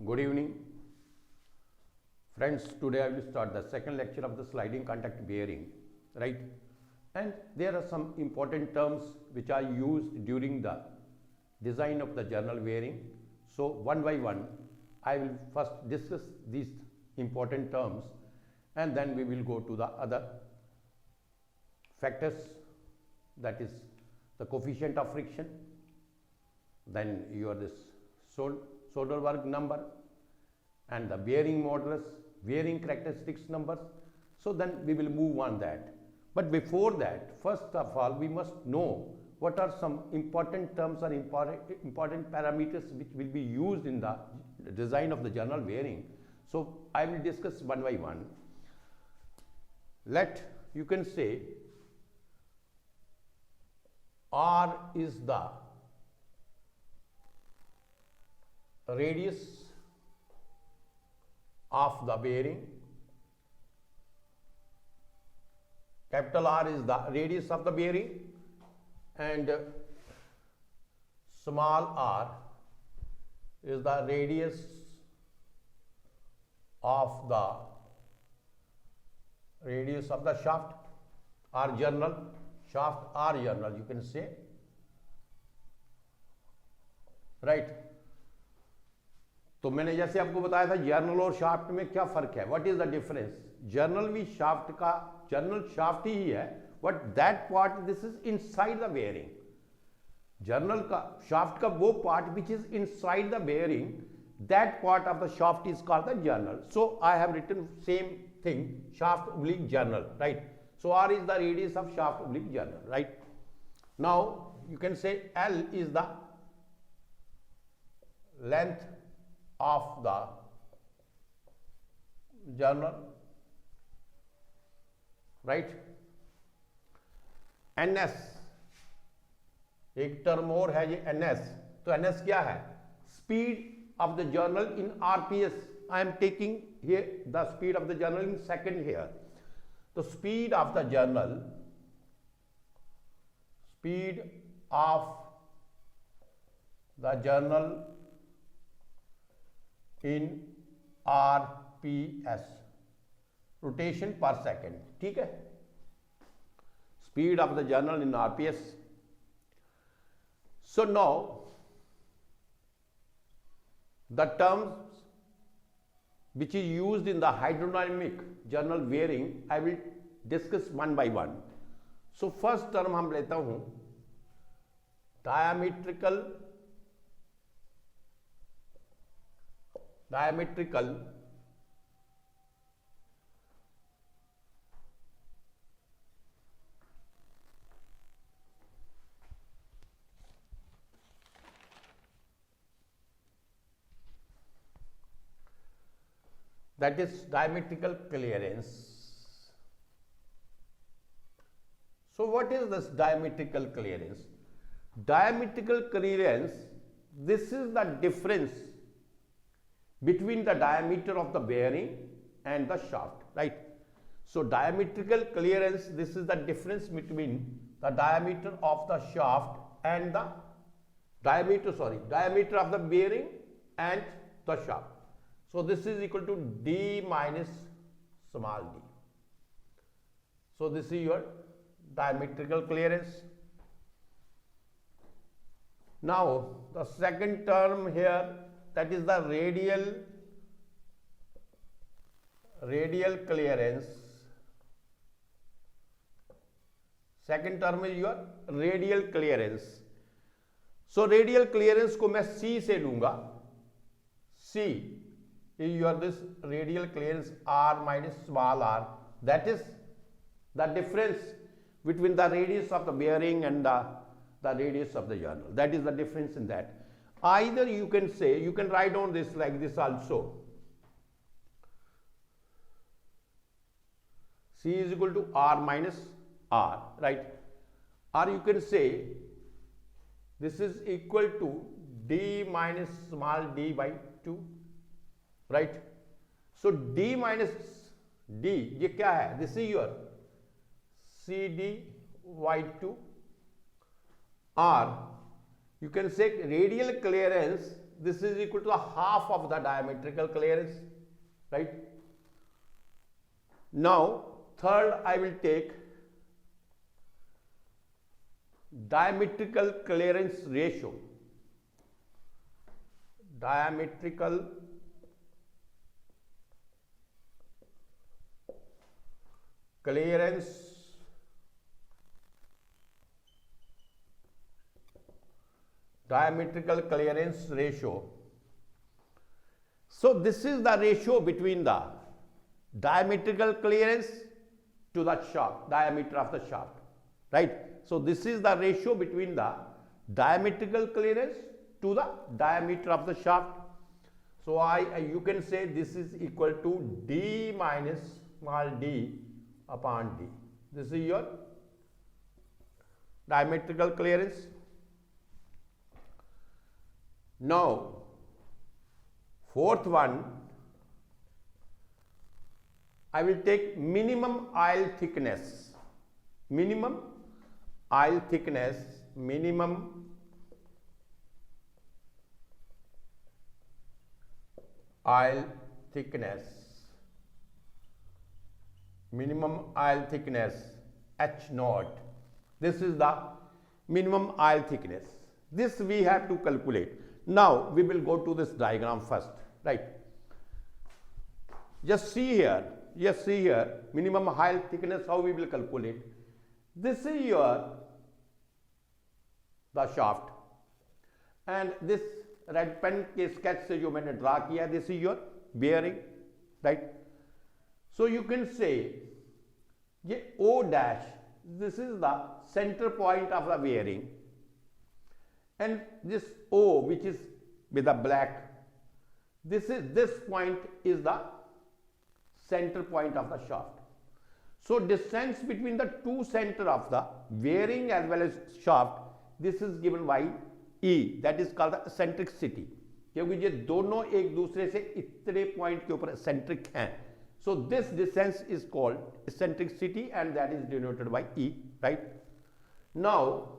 Good evening. Friends, today I will start the second lecture of the sliding contact bearing, right? And there are some important terms which are used during the design of the journal bearing. So one by one, I will first discuss these important terms and then we will go to the other factors, that is the coefficient of friction, then your this Soderberg number and the bearing modulus, bearing characteristics numbers. So then we will move on that. But before that, first of all, we must know what are some important terms or important parameters which will be used in the design of the journal bearing. So I will discuss one by one. You can say R is the radius of the bearing, capital R is the radius of the bearing, and small r is the radius of the shaft or journal, shaft or journal you can say, right? तो मैंने जैसे आपको बताया था journal और shaft में क्या फर्क है, what is the difference. Journal भी शाफ्ट का, जर्नल शाफ्ट ही है, but that part this is inside the bearing. Journal का शाफ्ट का वो part which is inside the bearing, that part of the shaft is called the journal. So I have written same thing, shaft oblique journal, right? So R is the radius of shaft oblique journal, right? Now you can say L is the length of the journal, right? NS एक term और है ये NS. तो NS क्या है? Speed of the journal in RPS. I am taking here the speed of the journal in second here. So speed of the journal, in RPS, rotation per second. ठीक है, speed of the journal in RPS. So now the terms which is used in the hydrodynamic journal bearing I will discuss one by one. So first term हम लेता हूं diametrical that is diametrical clearance. So what is this diametrical clearance? Diametrical clearance, this is the difference between the diameter of the bearing and the shaft, right? So diametrical clearance, this is the difference between the diameter of the shaft and the diameter of the bearing and the shaft. So this is equal to d minus small d. So this is your diametrical clearance. Now the second term here, that is the radial clearance. Second term is your radial clearance. So radial clearance को मैं C से लूंगा. C is your this radial clearance R minus small r. That is the difference between the radius of the bearing and the radius of the journal. That is the difference in that. Either you can say, you can write down this like this also. C is equal to R minus R, right? Or you can say this is equal to d minus small d by 2, right? So d minus d, ये क्या है? This is your CD by 2, or you can say radial clearance, this is equal to the half of the diametrical clearance, right? Now, third, I will take diametrical clearance ratio. Diametrical clearance ratio. So this is the ratio between the diametrical clearance to the shaft, diameter of the shaft, right? So this is the ratio between the diametrical clearance to the diameter of the shaft. So you can say this is equal to d minus small d upon d. This is your diametrical clearance. Now, fourth one, I will take minimum aisle thickness. Minimum aisle thickness, minimum aisle thickness, minimum aisle thickness H naught. This is the minimum aisle thickness. This we have to calculate. Now we will go to this diagram first, right? Just see here, minimum aisle thickness, how we will calculate. This is the shaft, and this red pen के sketch से जो मैंने draw किया, this is your bearing, right? So you can say ये O dash, this is the centre point of the bearing, and this O which is with the black, this point is the center point of the shaft. So distance between the two center of the bearing as well as shaft, this is given by E, that is called the eccentricity, क्योंकि ये दोनों एक दूसरे से इतने point के ऊपर eccentric हैं. So this distance is called eccentricity and that is denoted by E, right? Now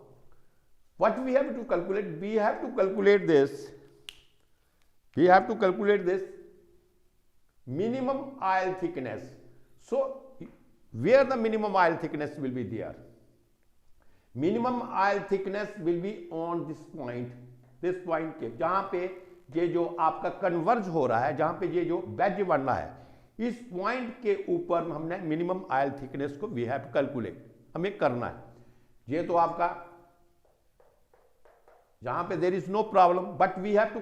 what we have to calculate? We have to calculate this minimum aisle thickness. So where the minimum aisle thickness will be there? Minimum aisle thickness will be on this point के, जहां पे ये जो आपका converge हो रहा है, जहां पे ये जो वेज बनना है, इस पॉइंट के ऊपर हमने मिनिमम आयल थिकनेस को वी हैव कैलकुलेट, हमें करना है. ये तो आपका जहां पे there is no problem, but we have to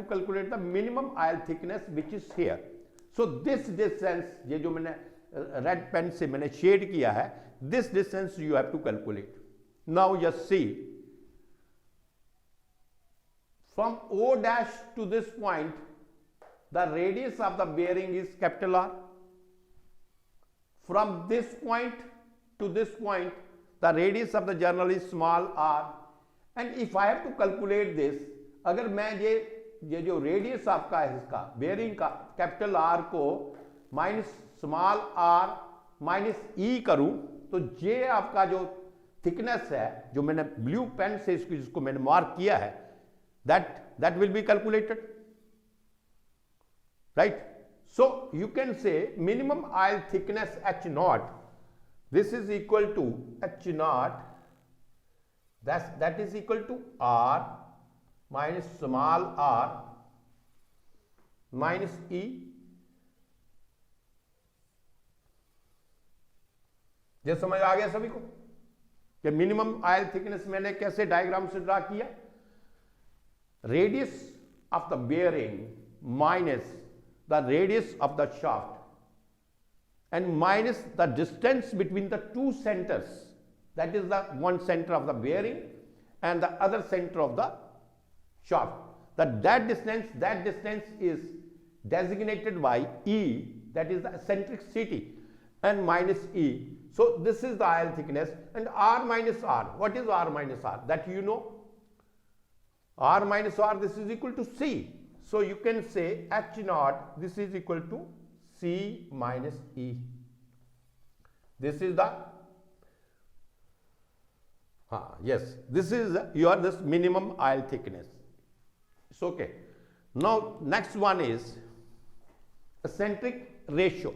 calculate the minimum oil thickness which is here. So this distance, ये जो मैंने रेड पेन से मैंने शेड किया है, this distance you have to calculate. Now just see, from O dash to this point, the radius of the bearing is capital R. From this point to this point, the radius of the journal is small r. And if I have to calculate this, अगर मैं ये जो radius आपका है इसका bearing का capital R को minus small r minus ई करूं, तो ये आपका जो थिकनेस है, जो मैंने ब्लू पेन से इसको मैंने मार्क किया है, that will be calculated, right? So you can say minimum aisle thickness H naught, this is equal to H naught, that is equal to R minus small r minus E. ये समझ आ गया सभी को कि minimum oil thickness मैंने कैसे diagram से draw किया? Radius of the bearing minus the radius of the shaft and minus the distance between the two centres, that is the one centre of the bearing and the other centre of the shaft. That distance is designated by E, that is the eccentricity, and minus E. So this is the aisle thickness, and R minus R. What is R minus R? That you know. R minus R, this is equal to C. So you can say H naught, this is equal to C minus E. This is the this is this minimum aisle thickness. It's okay. Now next one is eccentric ratio.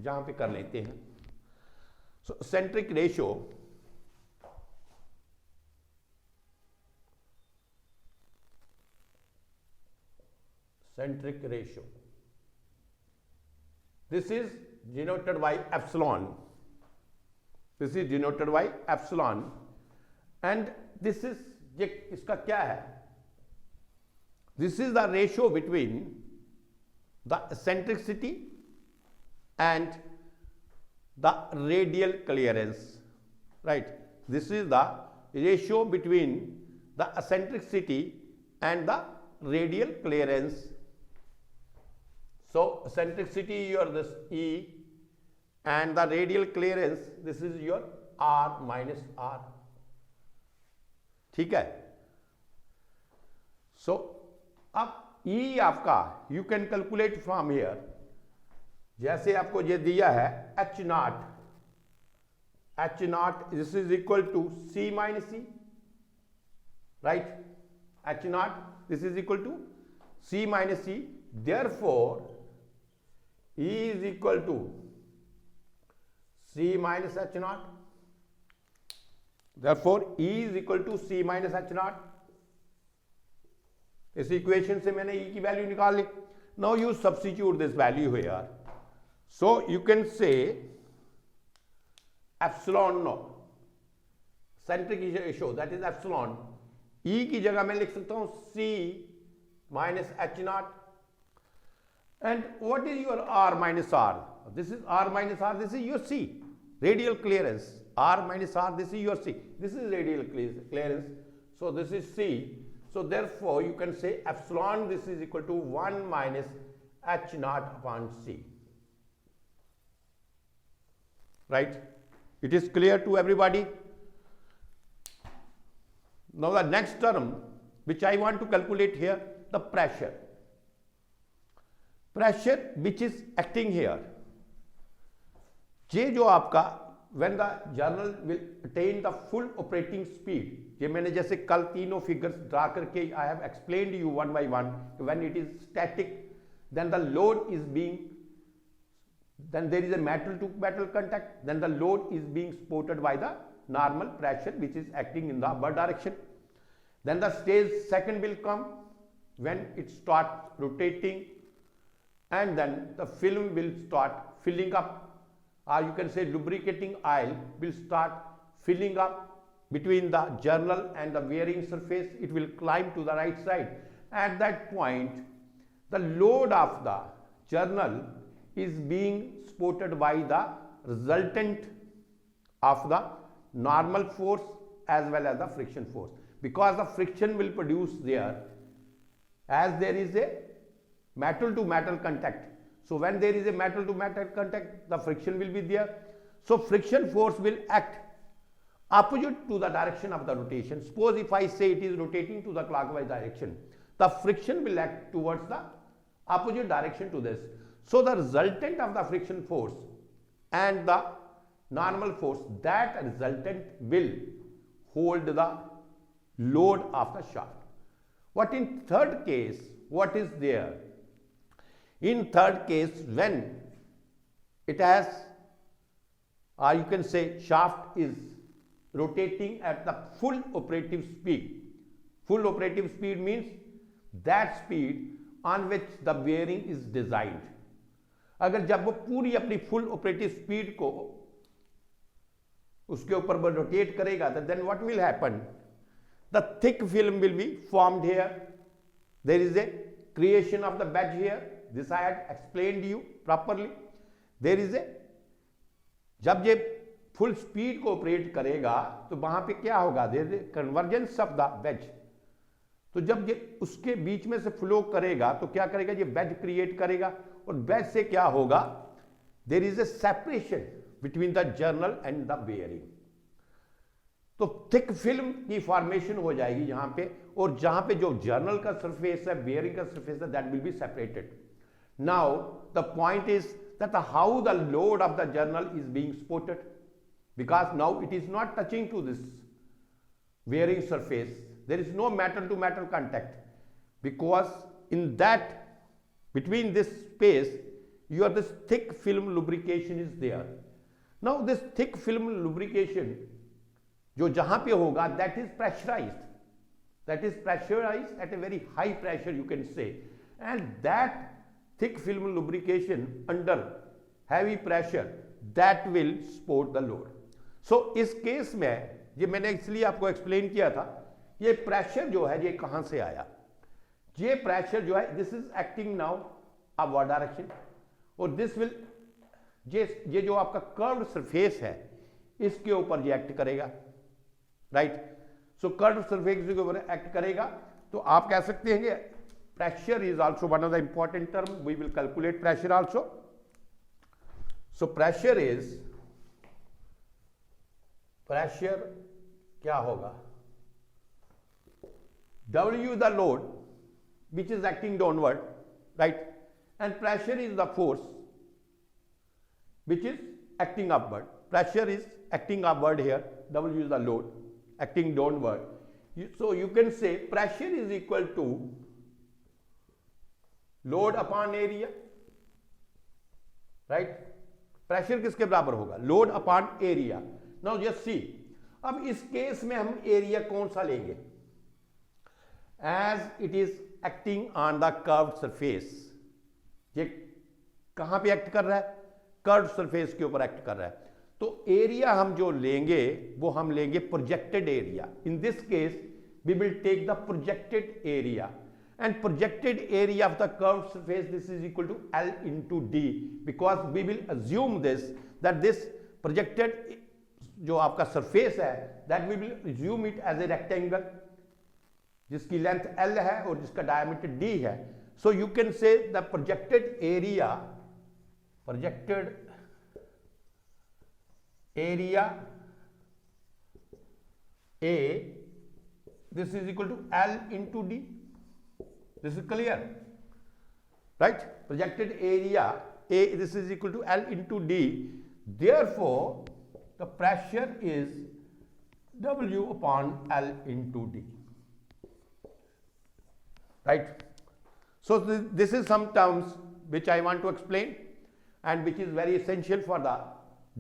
जहां पे कर लेते हैं. So eccentric ratio this is denoted by epsilon. This is denoted by epsilon and this is ये इसका क्या है? This is the ratio between the eccentricity and the radial clearance, right? This is the ratio between the eccentricity and the radial clearance. So eccentricity your this E and the radial clearance this is your R minus R. ठीक है. So अब E आपका you can calculate from here. जैसे आपको ये दिया है H naught this is equal to C minus E, right? H naught this is equal to C minus E. Therefore E is equal to C minus H naught. Therefore E is equal to C minus H naught. इस equation से मैंने E की value निकाल ली. Now you substitute this value here. So you can say epsilon eccentric ratio that is epsilon. E की जगह मैं लिख सकता हूं C minus H naught. And what is your R minus R? This is R minus R. This is your C, radial clearance. R minus R. This is your C. This is radial clearance. So this is C. So therefore you can say epsilon this is equal to 1 minus H naught upon C. Right? It is clear to everybody. Now the next term which I want to calculate here, the pressure. Pressure which is acting here. ये जो आपका when the journal will attain the full operating speed, ये मैंने जैसे कल तीनों figures draw करके I have explained you one by one. When it is static, then the load is being, then there is a metal to metal contact, then the load is being supported by the normal pressure which is acting in the upward direction. Then the stage second will come when it starts rotating, and then the film will start filling up, or you can say lubricating oil will start filling up between the journal and the wearing surface. It will climb to the right side. At that point, the load of the journal is being supported by the resultant of the normal force as well as the friction force, because the friction will produce there as there is a metal to metal contact. So when there is a metal to metal contact, the friction will be there. So friction force will act opposite to the direction of the rotation. Suppose if I say it is rotating to the clockwise direction, the friction will act towards the opposite direction to this. So the resultant of the friction force and the normal force, that resultant will hold the load of the shaft. What in third case, what is there? In third case, when it has, or you can say shaft is rotating at the full operative speed. Full operative speed means that speed on which the bearing is designed. अगर जब वो पूरी अपनी full operative speed को उसके ऊपर वो rotate करेगा, then what will happen? The thick film will be formed here. There is a creation of the wedge here. This I had explained you properly. There is a, जब ये full speed को operate करेगा तो वहां पे क्या होगा? There is a convergence of the wedge. तो जब ये उसके बीच में से flow करेगा तो क्या करेगा? ये wedge create करेगा, और wedge से क्या होगा? There is a separation between the journal and the bearing. तो थिक फिल्म की फॉर्मेशन हो जाएगी यहां पे, और जहां पे जो जर्नल का सरफेस है, बेयरिंग का सरफेस है, that will be separated. Now the point is that how the load of the journal is being supported, because now it is not touching to this bearing surface. there is no metal to metal contact, because in that between this space your this thick film lubrication is there. Now this thick film lubrication जो जहां पे होगा that is pressurized, at a very high pressure you can say, and that thick film lubrication under heavy pressure that will support the load. So इस case में ये मैंने इसलिए आपको एक्सप्लेन किया था, ये प्रेशर जो है ये कहां से आया, ये प्रेशर जो है this is acting now upward direction, और दिस विल ये जो आपका कर्व्ड सरफेस है इसके ऊपर ये एक्ट करेगा, राइट। सो कर्व्ड सरफेस के ऊपर एक्ट करेगा, तो आप कह सकते हैं कि pressure is also one of the important term. We will calculate pressure also. So pressure क्या होगा, W the load which is acting downward, right, and pressure is the force which is acting upward. Pressure is acting upward here, W is the load acting downward. So you can say pressure is equal to load upon area, right. Pressure किसके बराबर होगा, load upon area. Now just see, अब इस case में हम area कौन सा लेंगे, as it is acting on the curved surface, ये कहां पे एक्ट कर रहा है, कर्व्ड सरफेस के ऊपर एक्ट कर रहा है, तो एरिया हम जो लेंगे वो हम लेंगे projected area. In this case we will take the projected area, and projected area of the curved surface, this is equal to L into D, because we will assume this that this projected जो आपका surface है that we will assume it as a rectangle जिसकी length L है और जिसका diameter D है. So you can say the projected area A, this is equal to L into D. This is clear, right? Projected area A, this is equal to L into D. Therefore, the pressure is W upon L into D, right? So this is some terms which I want to explain and which is very essential for the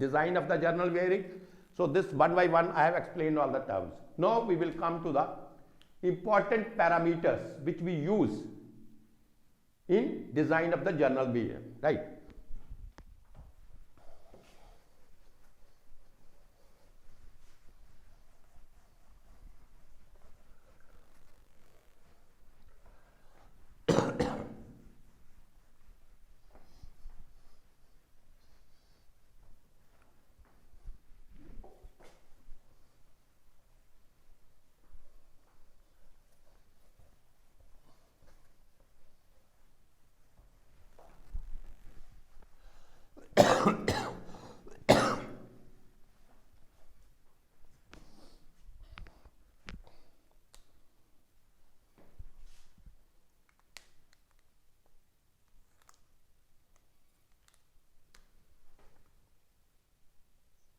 design of the journal bearing. So this one by one I have explained all the terms. Now we will come to the important parameters which we use in design of the journal bearing, right?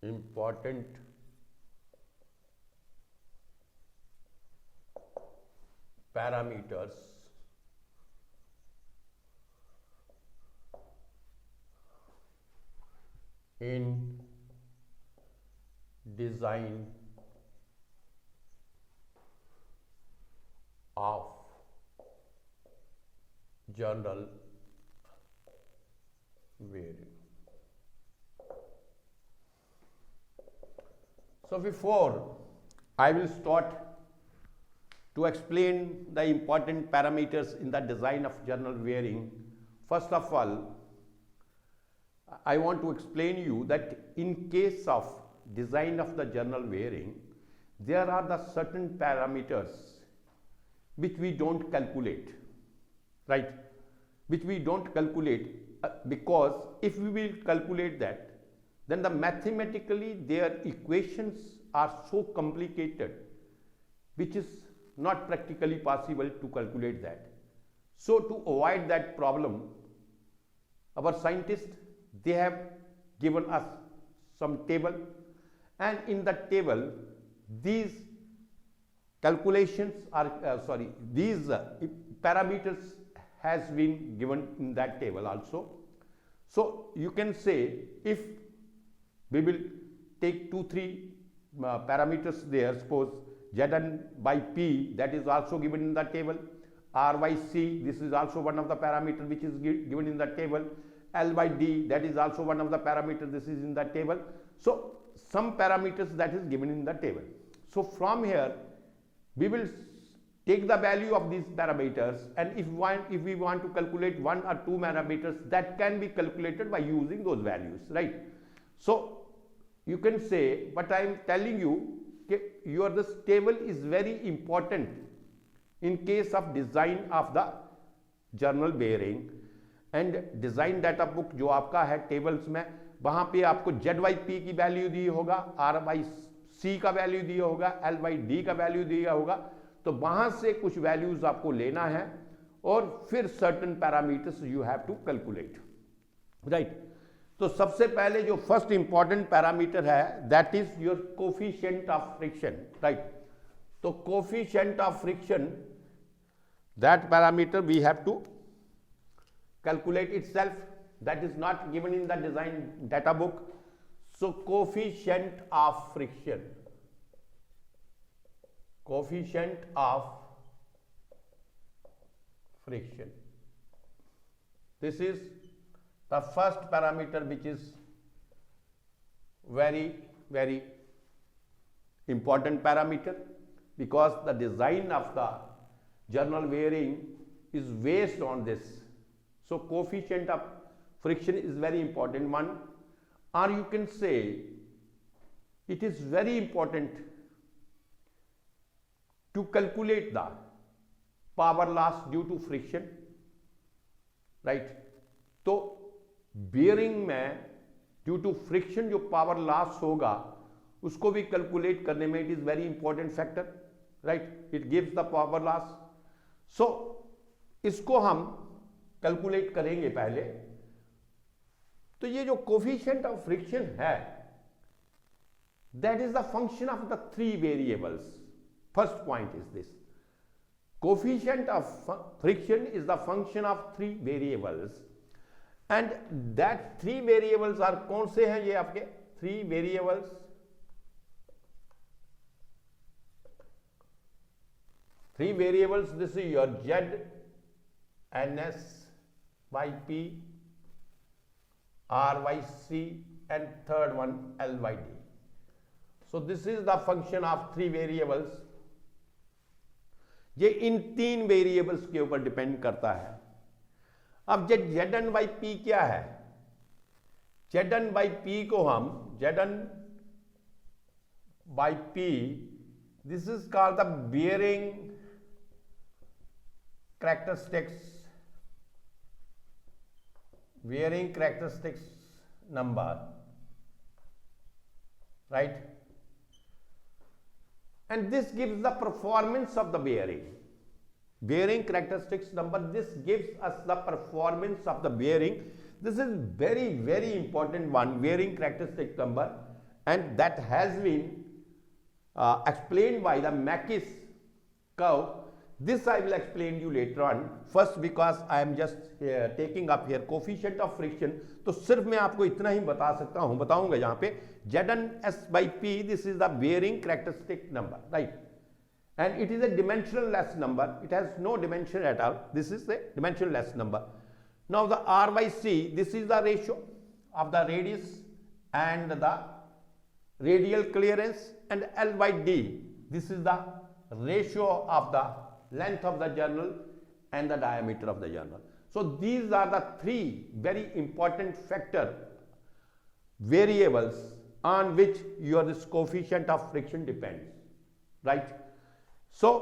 Important parameters in design of journal bearing. So before I will start to explain the important parameters in the design of journal bearing, first of all, I want to explain you that in case of design of the journal bearing, there are the certain parameters which we don't calculate, right? Which we don't calculate because if we will calculate that, then the mathematically their equations are so complicated which is not practically possible to calculate that. So to avoid that problem, our scientists, they have given us some table, and in the table these calculations are these parameters has been given in that table also. So you can say if we will take 2-3 parameters there, suppose Zn by P, that is also given in the table, R by C, this is also one of the parameter which is given in the table, L by D, that is also one of the parameters, this is in the table. So some parameters that is given in the table. So from here we will take the value of these parameters, and if we want to calculate 1 or 2 parameters, that can be calculated by using those values, right? So you can say, but I am telling you, this table is very important in case of design of the journal bearing, and design data book जो आपका है tables में, वहाँ पे आपको Z by P की value दी होगा, R by C का वैल्यू दिया होगा, L by D का वैल्यू दिया होगा, तो वहाँ से कुछ वैल्यूज आपको लेना है और फिर certain parameters you have to calculate, right. तो सबसे पहले जो फर्स्ट इंपॉर्टेंट पैरामीटर है that is your coefficient of friction, right. तो coefficient of friction, that parameter we have to calculate itself, that is not given in the design data book. So coefficient of friction, coefficient of friction, this is the first parameter which is very very important parameter, because the design of the journal bearing is based on this. So coefficient of friction is very important one, or you can say it is very important to calculate the power loss due to friction, right। तो bearing में due to friction जो power loss होगा उसको भी calculate करने में it is very important factor, right, it gives the power loss. So इसको हम कैलकुलेट करेंगे पहले। तो ये जो कोफिशिएंट ऑफ फ्रिक्शन है that is the function of the 3 variables. First point is this, coefficient of friction is the function of 3 variables, and that 3 variables are कौन से हैं? ये आपके 3 variables, 3 variables, this is your Z NS by P, R by C, and third one L by D. So this is the function of 3 variables. ये इन 3 variables के ऊपर depend करता है। अब Zn by P क्या है? Zn by P को हम Zn by P, this is called the bearing characteristics number, right, and this gives the performance of the bearing characteristics number. This gives us the performance of the bearing. This is very very important one, bearing characteristic number, and that has been explained by the Mackey's curve. This I will explain you later on. First, because I am just taking up here coefficient of friction, तो सिर्फ मैं आपको इतना ही बता सकता हूँ, बताऊंगा यहाँ पे Zn/S by P, this is the bearing characteristic number, right, and it is a dimensionless number. It has no dimension at all. This is a dimensionless number. Now the R by C, this is the ratio of the radius and the radial clearance, and L by D, this is the ratio of the length of the journal and the diameter of the journal. So these are the 3 very important factor variables on which your this coefficient of friction depends, right. So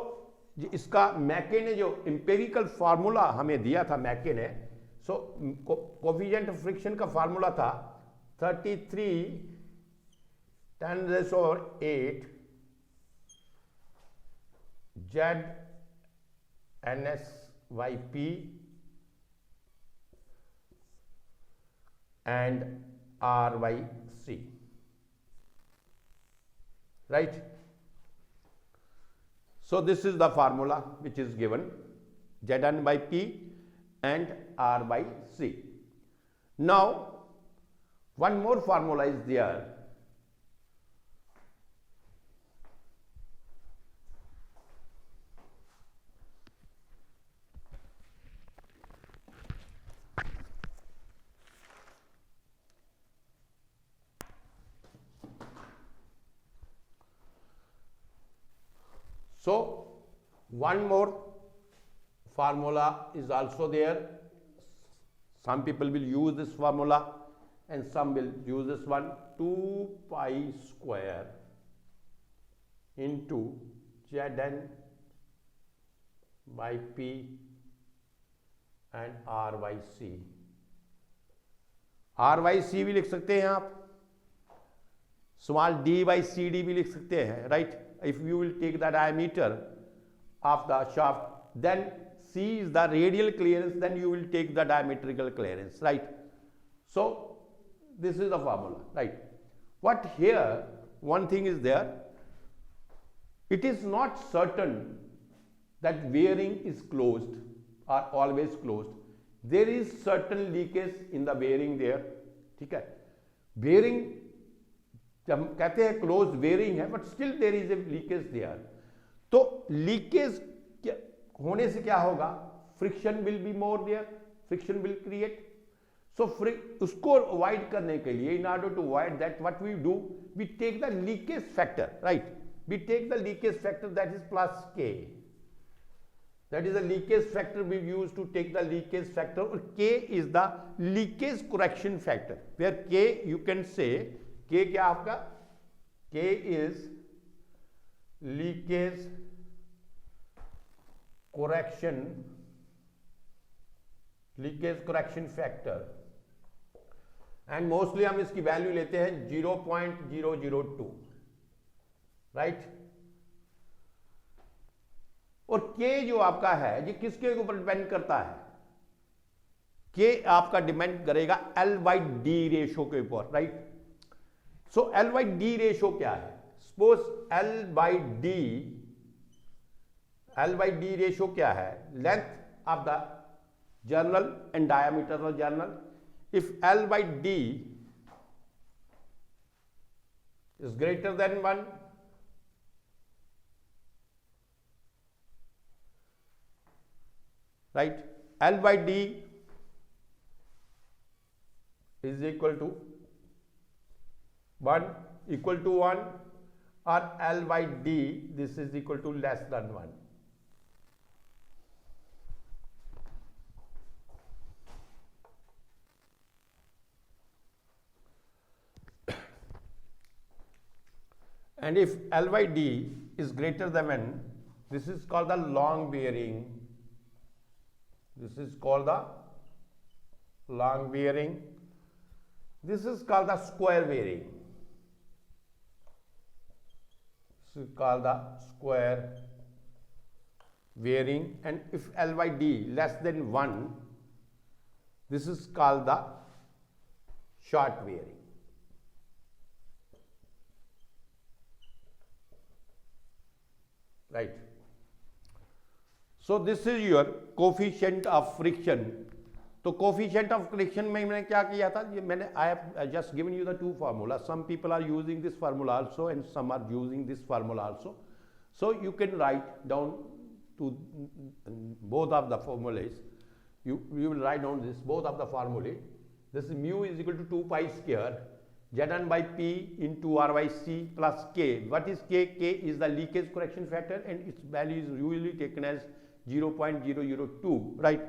इसका मैके ने जो empirical formula हमें दिया था मैके ने, सो coefficient of friction का फार्मूला था 33 10⁸8 Z NS by P and R by C, right. So this is the formula which is given, Zn by P and R by C. Now one more formula is there. So one more formula is also there. Some people will use this formula and some will use this one, 2 pi square into Zn by P and R by C. R by C भी लिख सकते हैं आप, small d by CD भी लिख सकते हैं, right? If you will take the diameter of the shaft, then C is the radial clearance, then you will take the diametrical clearance, right? So this is the formula, right? What here, one thing is there, it is not certain that bearing is closed or always closed. There is certain leakage in the bearing there, ठीक है? Bearing जब हम कहते हैं close bearing है, but still there is a leakage there. तो leakage होने से क्या होगा, friction will be more there, friction will create. So उसको अवॉइड करने के लिए, in order to avoid that, what we do, we take the leakage factor, right? We take the leakage factor that is plus K. That is the leakage factor we use to take the leakage factor, or K is the leakage correction factor, where K you can say, K क्या आपका, K is leakage correction factor, and mostly हम इसकी value लेते हैं 0.002, right? और K जो आपका है ये किसके ऊपर डिपेंड करता है? K आपका डिपेंड करेगा L/D रेशो के ऊपर, राइट? सो L/D रेशो क्या है? सपोज L/D रेशो क्या है? Length of the journal and diameter of journal. If L/D is greater than 1, right? L/D is equal to 1, or L/D this is equal to less than 1. And if L/D is greater than 1, this is called the long bearing. This is called the long bearing. This is called the square bearing. This is called the square bearing. And if L/D less than 1, this is called the short bearing. Right? So this is your coefficient of friction. तो coefficient of friction में मैंने क्या किया था, ये मैंने I have just given you the two formulas. Some people are using this formula also and some are using this formula also. So you can write down to both of the formulas. You will write down this both of the formulae. This is mu is equal to 2 pi square Zn by P into R by C plus K. What is K? K is the leakage correction factor and its value is usually taken as 0.002, right?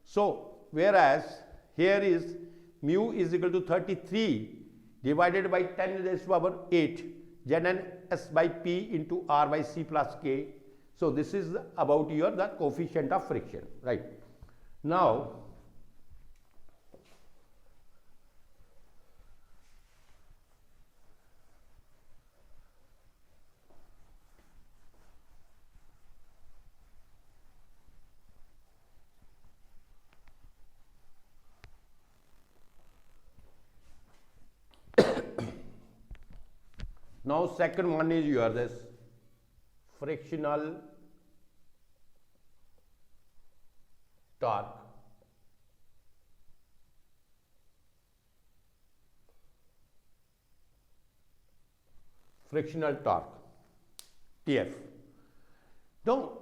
So whereas here is mu is equal to 33 divided by 10 raised to the power 8 Zn S by P into R by C plus K. So this is about your the coefficient of friction, right? Now now second one is your this frictional torque frictional torque TF. Now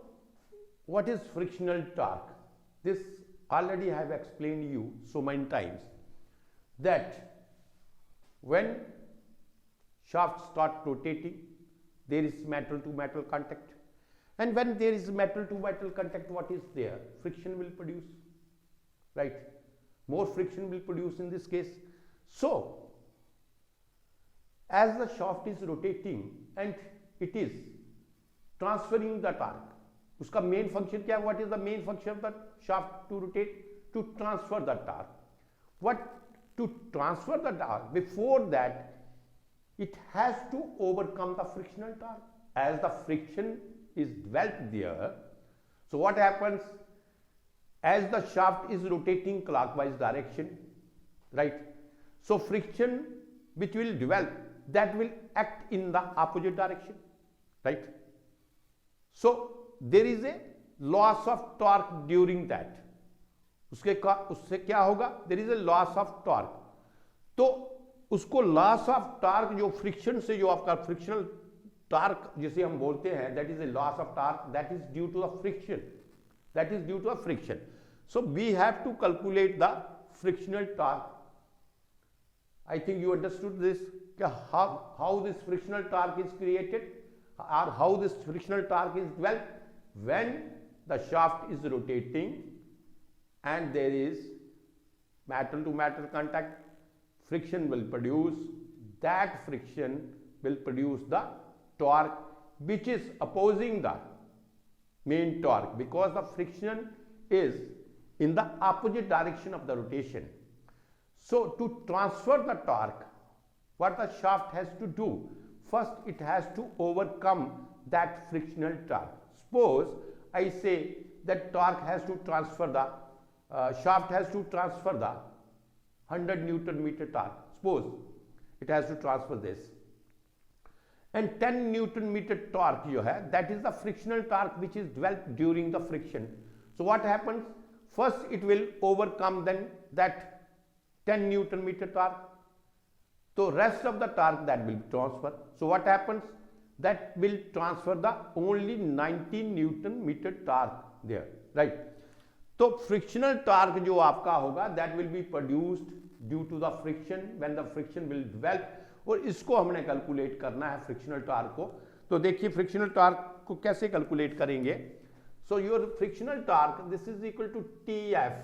what is frictional torque? This already I have explained you so many times that when shafts start rotating, there is metal to metal contact, and when there is metal to metal contact, what is there? Friction will produce, right? More friction will produce in this case. So as the shaft is rotating and it is transferring the torque, uska main function kya hai? What is the main function of the shaft to rotate? To transfer the torque. What? To transfer the torque, before that it has to overcome the frictional torque. As the friction is developed there, so what happens? As the shaft is rotating clockwise direction, right? So friction which will develop, that will act in the opposite direction, right? So there is a loss of torque during that. उससे क्या होगा? There is a loss of torque. तो उसको loss of torque, जो friction से जो आपका frictional torque जिसे हम बोलते हैं, that is a loss of torque, that is due to the friction. That is due to a friction. So we have to calculate the frictional torque. I think you understood this. How this frictional torque is created, or how this frictional torque is developed? When the shaft is rotating and there is metal to metal contact, friction will produce. That friction will produce the torque which is opposing the main torque, because the friction is in the opposite direction of the rotation. So to transfer the torque, what the shaft has to do? First it has to overcome that frictional torque. Suppose I say that torque has to transfer the shaft has to transfer the 100 Newton meter torque. Suppose it has to transfer this, and 10 Newton meter torque you have, that is the frictional torque which is developed during the friction. So what happens? First it will overcome then that 10 Newton meter torque. So rest of the torque that will transfer. So what happens? That will transfer the only 19 Newton meter torque there, right? तो frictional torque जो आपका होगा, that will be produced due to the friction, when the friction will develop, और इसको हमने calculate करना है frictional torque को. तो देखिए फ्रिक्शनल टॉर्क को कैसे कैलकुलेट करेंगे. So your frictional torque this is equal to TF.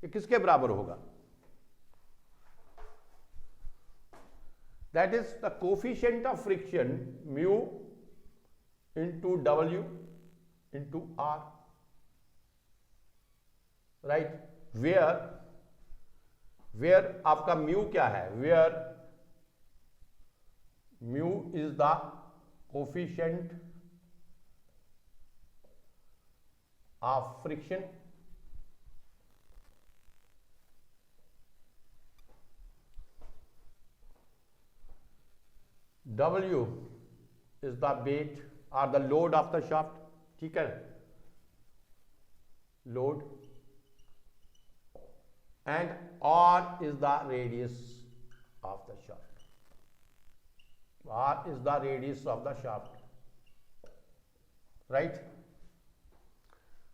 ये किसके बराबर होगा? That is the coefficient of friction mu into W into R, right? where आपका म्यू क्या है? where mu is the coefficient of friction, W is the weight or the load of the shaft. ठीक है, load, and R is the radius of the shaft. R is the radius of the shaft, right?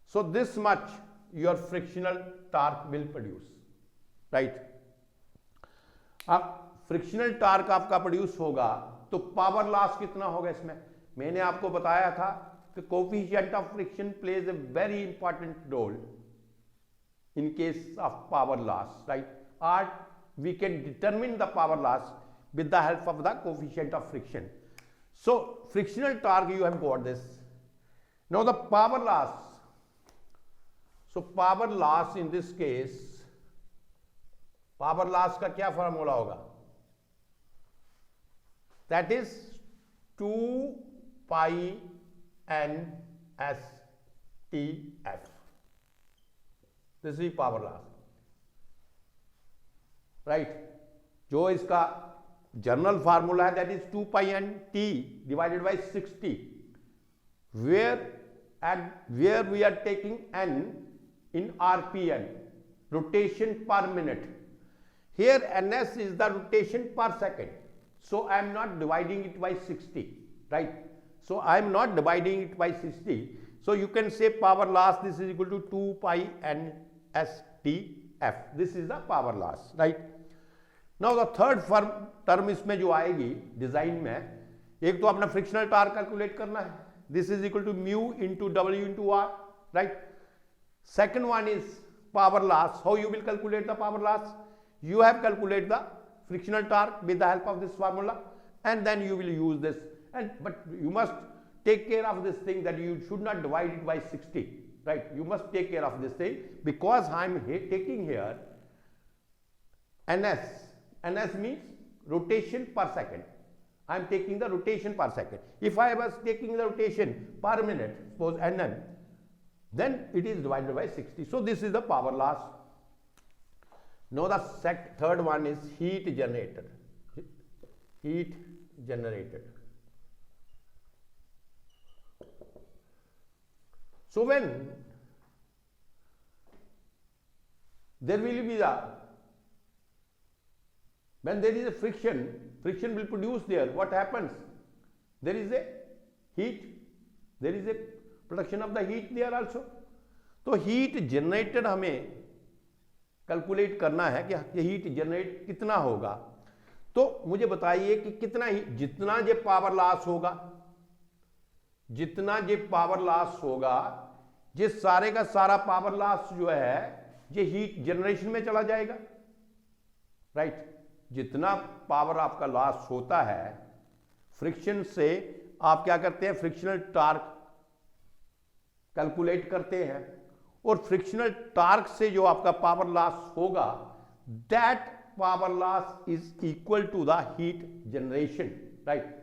So this much your frictional torque will produce, right? अब frictional torque आपका produce होगा तो power loss कितना होगा इसमें? मैंने आपको बताया था कि coefficient of friction plays a very important role in case of power loss, right? Or we can determine the power loss with the help of the coefficient of friction. So frictional torque, you have got this. Now the power loss. So power loss in this case, power loss का क्या formula होगा? That is 2 pi n s t f. This is power loss, right? जो इसका general formula है that is 2 pi n t divided by 60, where and where we are taking n in RPN, rotation per minute. Here ns is the rotation per second. So I am not dividing it by 60, right? So I am not dividing it by 60. So you can say power loss, this is equal to 2 pi NSTF. This is the power loss, right? Now the third term इसमें जो आएगी design में, एक तो अपना frictional torque calculate करना है. This is equal to mu into W into R, right? Second one is power loss. How you will calculate the power loss? You have calculated the frictional torque with the help of this formula, and then you will use this. But you must take care of this thing that you should not divide it by 60, right? You must take care of this thing because I am taking here ns. ns means rotation per second. I am taking the rotation per second. If I was taking the rotation per minute, suppose nn, then it is divided by 60. So this is the power loss. Now the third one is heat generated. Heat generated. So when there will be when there is a friction will produce there. What happens? There is a heat. There is a production of the heat there also. तो heat generated हमें calculate करना है कि heat generate कितना होगा. तो मुझे बताइए कि कितना जितना ये पावर लॉस होगा, जितना ये पावर लॉस होगा, ये सारे का सारा पावर लॉस जो है ये हीट जनरेशन में चला जाएगा, राइट? जितना पावर आपका लॉस होता है फ्रिक्शन से, आप क्या करते हैं, फ्रिक्शनल टॉर्क कैलकुलेट करते हैं, और फ्रिक्शनल टॉर्क से जो आपका पावर लॉस होगा, that power loss is equal to the heat generation, right?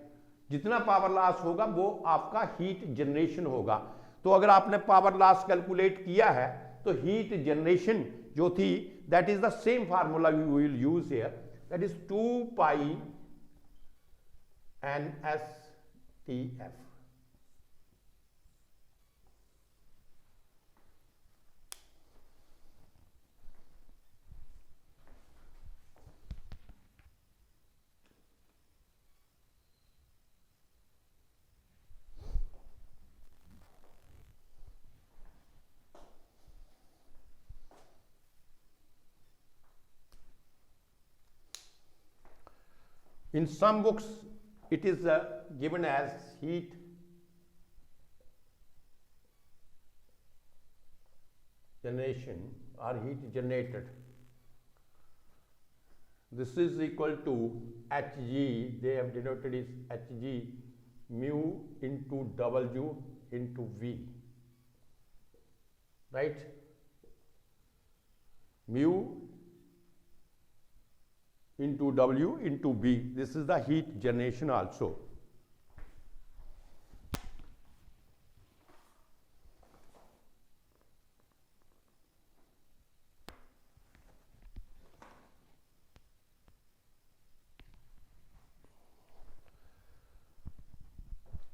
जितना पावर लॉस होगा वो आपका हीट जनरेशन होगा. तो अगर आपने पावर लॉस कैलकुलेट किया है तो हीट जनरेशन जो थी, that is the same formula we will use here, that is 2 pi NSTF. In some books, it is given as heat generation or heat generated. This is equal to Hg, they have denoted as Hg mu into W into V, right? Mu into W into B. This is the heat generation also.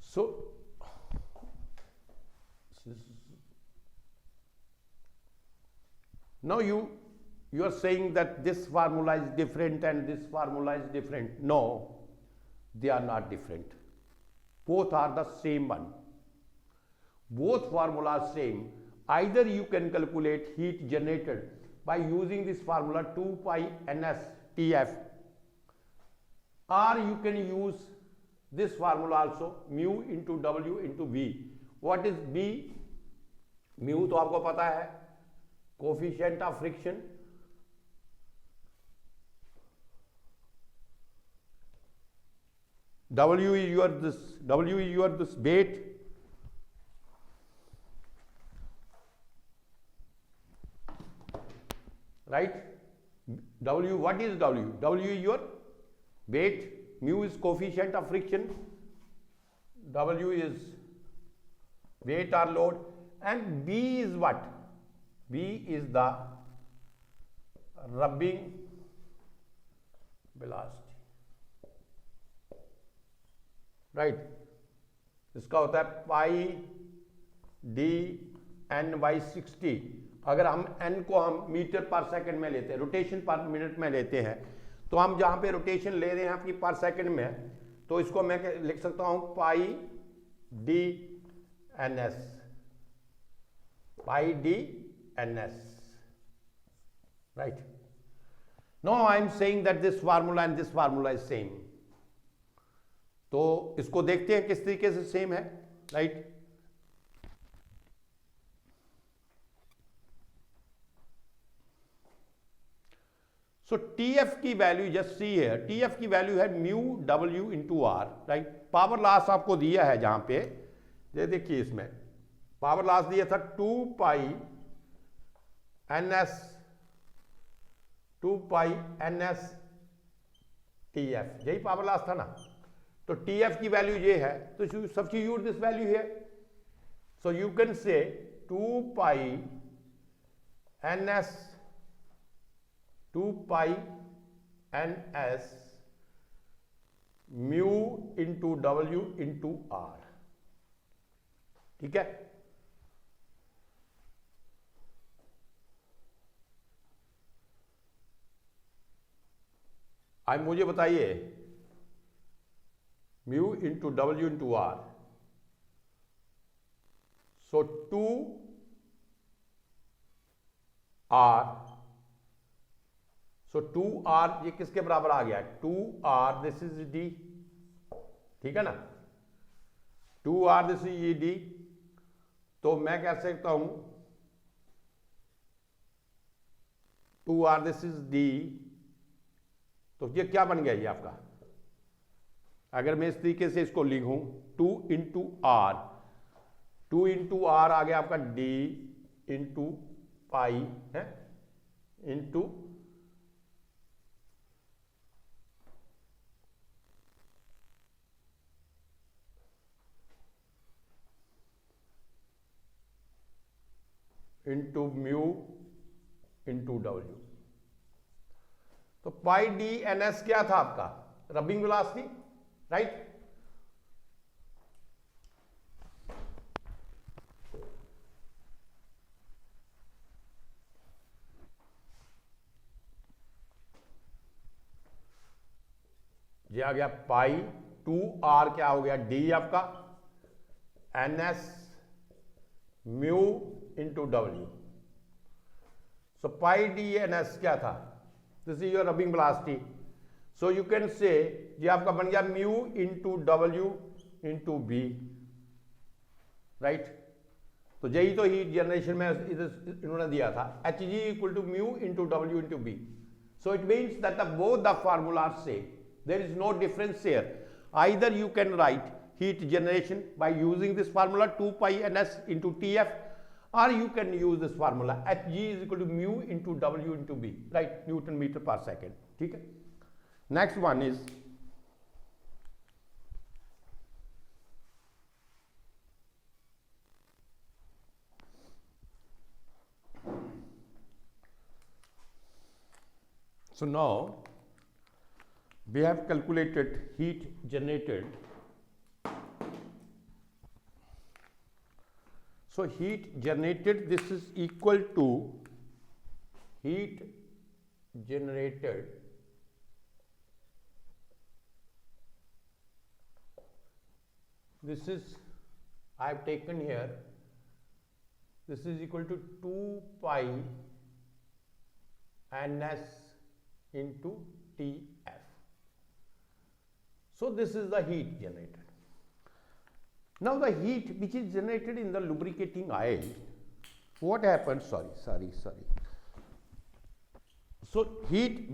So now you are saying that this formula is different and this formula is different. No, they are not different. Both are the same one. Both formulas same. Either you can calculate heat generated by using this formula 2 pi NSTF, or you can use this formula also, mu into W into V. What is B? Mu तो आपको पता है, coefficient of friction. W is your this weight, right? W, what is W? W is your weight, mu is coefficient of friction, W is weight or load, and B is what? B is the rubbing velocity, right? इसका होता है पाई dn/60, अगर हम n को हम metre पर second में लेते हैं, रोटेशन पर मिनट में लेते हैं, तो हम जहाँ पे रोटेशन ले रहे हैं आपकी पर सेकंड में, तो इसको मैं लिख सकता हूँ pi D N S, pi D N S, right. Now I am saying that this formula and this formula is same. तो इसको देखते हैं किस तरीके से सेम है, राइट. So TF की वैल्यू जस्ट सी है, TF की वैल्यू है mu W into R, right. Power loss आपको दिया है जहां पे, ये देखिए इसमें पावर लॉस दिया था 2 पाई NS TF, यही पावर लॉस था ना. तो TF की वैल्यू ये है, तो सब्स्टिट्यूट दिस वैल्यू है. So you can say 2 pi NS 2 pi NS mu into W into R. ठीक है. अब मुझे बताइए mu into W into R, so 2 R, so 2r ये किसके बराबर आ गया, 2r दिस इज d. ठीक है ना, 2r दिस इज ये d. तो मैं कह सकता हूं 2r दिस इज d. तो ये क्या बन गया ये आपका, अगर मैं इस तरीके से इसको लिखूं 2 इंटू आर, 2 इंटू आर आ गया आपका d इंटू पाई है इंटू म्यू इंटू W. तो पाई डी एन एस क्या था आपका, रबिंग वेलोसिटी, राइट. ये आ गया पाई 2r, क्या हो गया d आपका NS mu into W. So pi D N S क्या था, this is your rubbing velocity. So you can say ये आपका बन गया mu into W into B, right. तो यही तो हीट जनरेशन में इन्होंने दिया था, Hg equal to mu into W into B. So it means that both the formulas से there is no difference here. Either you can write heat generation by using this formula 2 pi NS into TF, or you can use this formula Hg is equal to mu into W into B, right, Newton meter per second. ठीक है. Next one is so now we have calculated heat generated. So heat generated, this is equal to heat generated this is I have taken here, this is equal to 2 pi NS into TF. So this is the heat generated. Now the heat which is generated in the lubricating oil, what happens, sorry. So the heat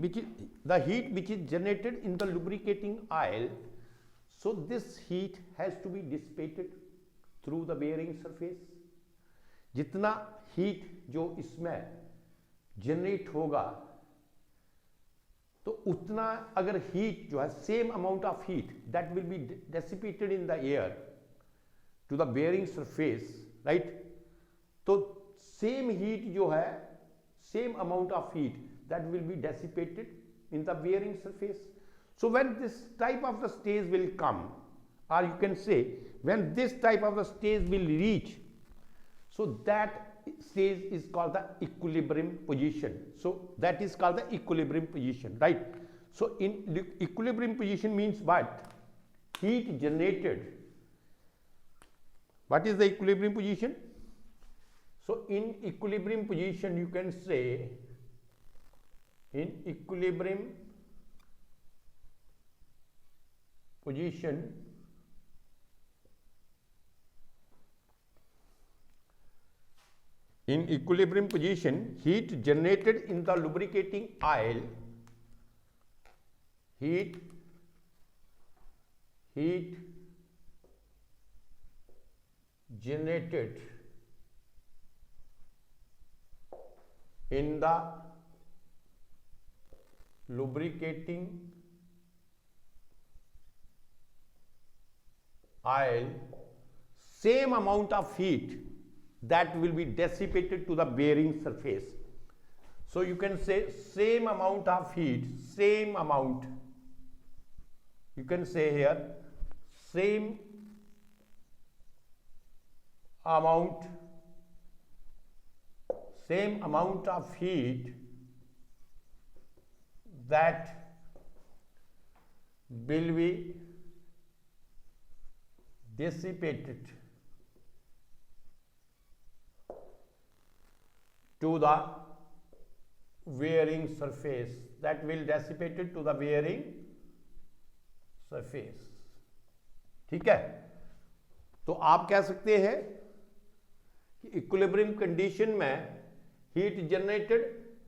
which is generated in the lubricating oil, so this heat has to be dissipated through the bearing surface. जितना heat जो इसमें generate होगा, तो उतना अगर heat जो है same amount of heat that will be dissipated in the air to the bearing surface, right. तो सेम हीट जो है, same amount of heat that will be dissipated in the bearing surface. So when this type of the stage will come, or you can say when this type of the stage will reach, So that stage is called the equilibrium position. So that is called the equilibrium position, right? So in equilibrium position means what? Heat generated. What is the equilibrium position? So in equilibrium position you can say, in equilibrium position heat generated in the lubricating oil, heat generated in the lubricating oil, same amount of heat that will be dissipated to the bearing surface. So you can say same amount of heat, same amount, you can say here same amount of heat that will be dissipated to the wearing surface, that will dissipated to the wearing surface. ठीक है, तो आप कह सकते हैं कि equilibrium condition में heat generated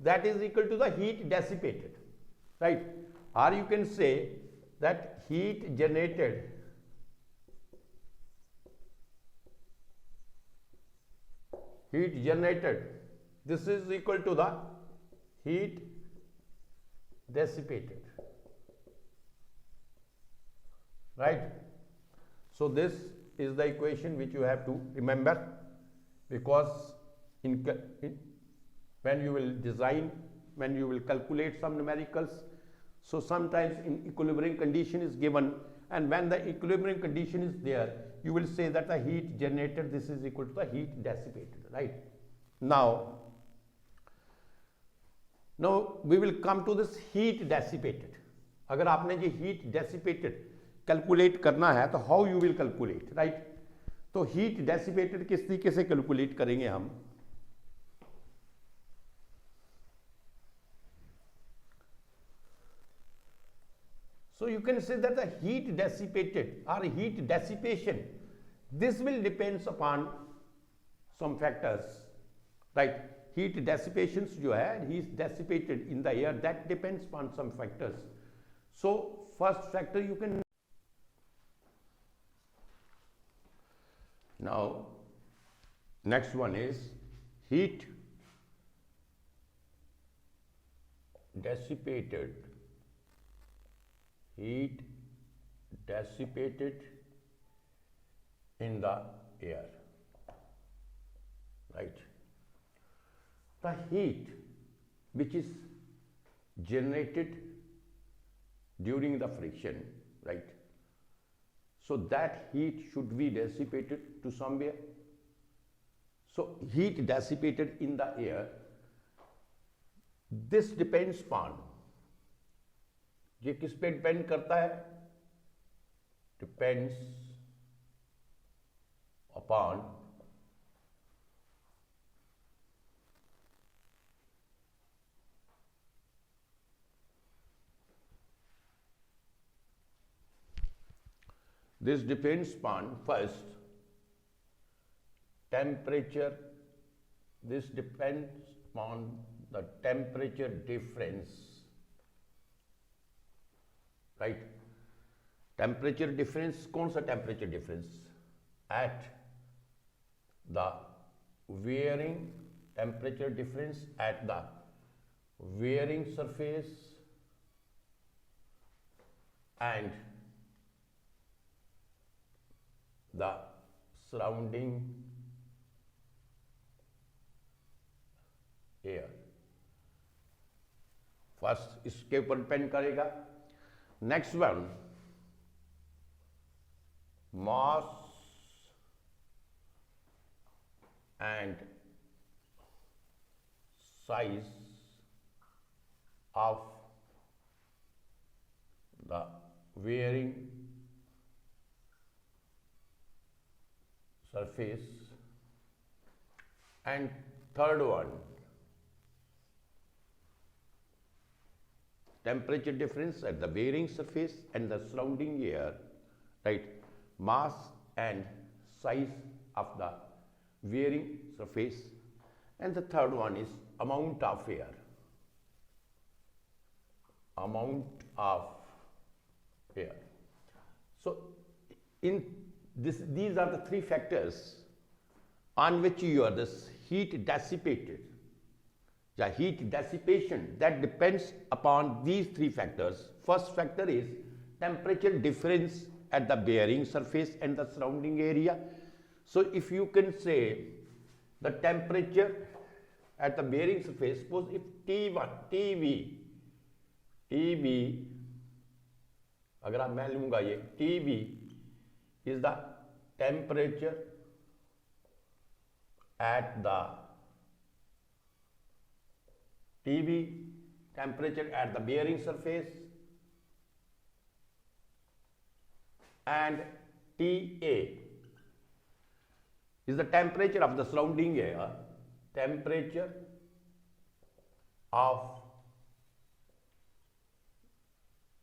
that is equal to the heat dissipated, right? Or you can say that heat generated this is equal to the heat dissipated, right? So this is the equation which you have to remember, because when you will design, when you will calculate some numericals, so sometimes in equilibrium condition is given, and when the equilibrium condition is there, you will say that the heat generated this is equal to the heat dissipated, right? Now we will come to this heat dissipated. अगर आपने ये heat dissipated calculate करना है तो how you will calculate, right? तो heat dissipated किस तरीके से कैलकुलेट करेंगे हम? So you can say that the heat dissipated or heat dissipation, this will depends upon some factors, right? Heat dissipations जो है, heat dissipated in the air, that depends upon some factors. So first factor you can, now next one is heat dissipated in the air, right? The heat which is generated during the friction, right? So that heat should be dissipated to somewhere. So heat dissipated in the air, this depends upon, ये किस पे depend करता है? Depends upon this depends upon first temperature, this depends upon the temperature difference, right? Temperature difference, कौन सा temperature difference? At the wearing, temperature difference at the wearing surface and the surrounding air. First इसके ऊपर depend करेगा. Next one mass and size of the varying surface, and third one, temperature difference at the varying surface and the surrounding air, right? Mass and size of the varying surface, and the third one is amount of air. Amount of air. So in this, these are the three factors on which your this heat dissipated. The heat dissipation, that depends upon these three factors. First factor is temperature difference at the bearing surface and the surrounding area. So if you can say the temperature at the bearing surface, suppose if TB, अगर आप मैं लूंगा ये TB is the temperature at the bearing surface, and TA is the temperature of the surrounding air, temperature of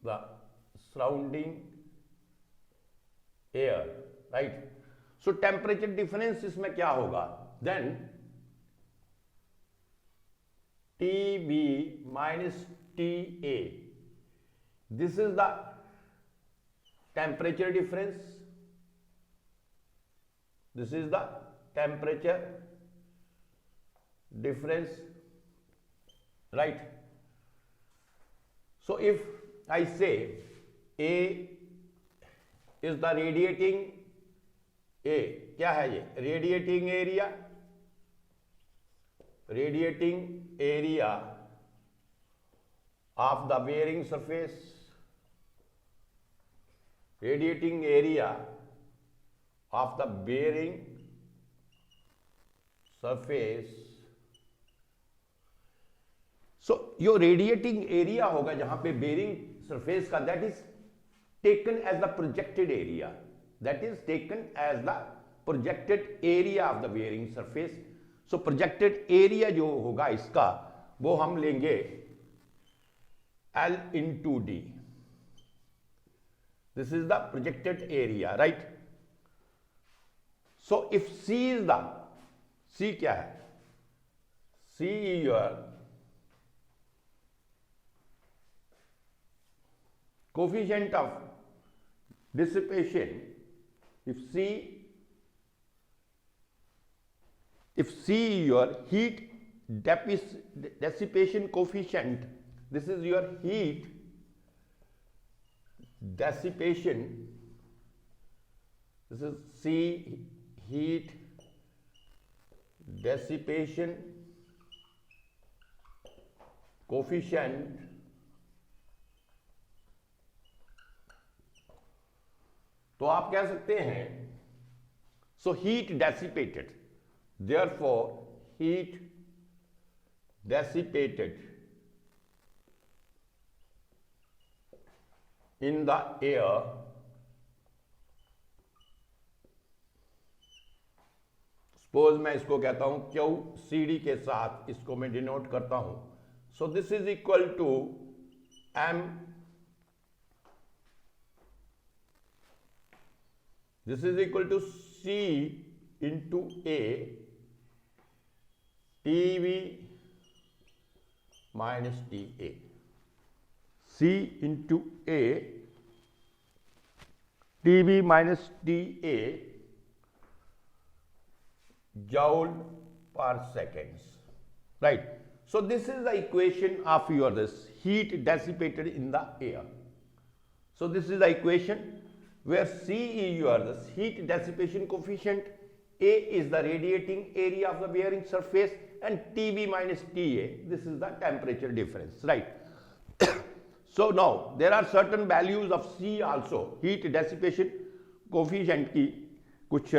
the surrounding air, right? So temperature difference इसमें क्या होगा? Then TB minus TA, this is the temperature difference, this is the temperature difference, right? So if I say A is the radiating, A क्या है ये? Radiating area of the bearing surface, radiating area of the bearing surface. So your radiating area होगा जहां पे bearing surface का, that is taken as the projected area, that is taken as the projected area of the bearing surface. So projected area जो होगा इसका वो हम लेंगे L into D. This is the projected area, right? So if C is the, C क्या है? C is your coefficient of dissipation. If C your heat dissipation coefficient, this is your heat dissipation, this is C heat dissipation coefficient, तो आप कह सकते हैं so heat dissipated, therefore heat dissipated in the air suppose मैं इसको कहता हूं QCD के साथ इसको मैं डिनोट करता हूं, so this is equal to M, this is equal to C into A TB minus TA, C into A TB minus TA joule per seconds, right? So this is the equation of your this heat dissipated in the air. So this is the equation where C is your this heat dissipation coefficient, A is the radiating area of the bearing surface, and TB minus TA, this is the temperature difference, right? So now there are certain values of C also, heat dissipation coefficient की कुछ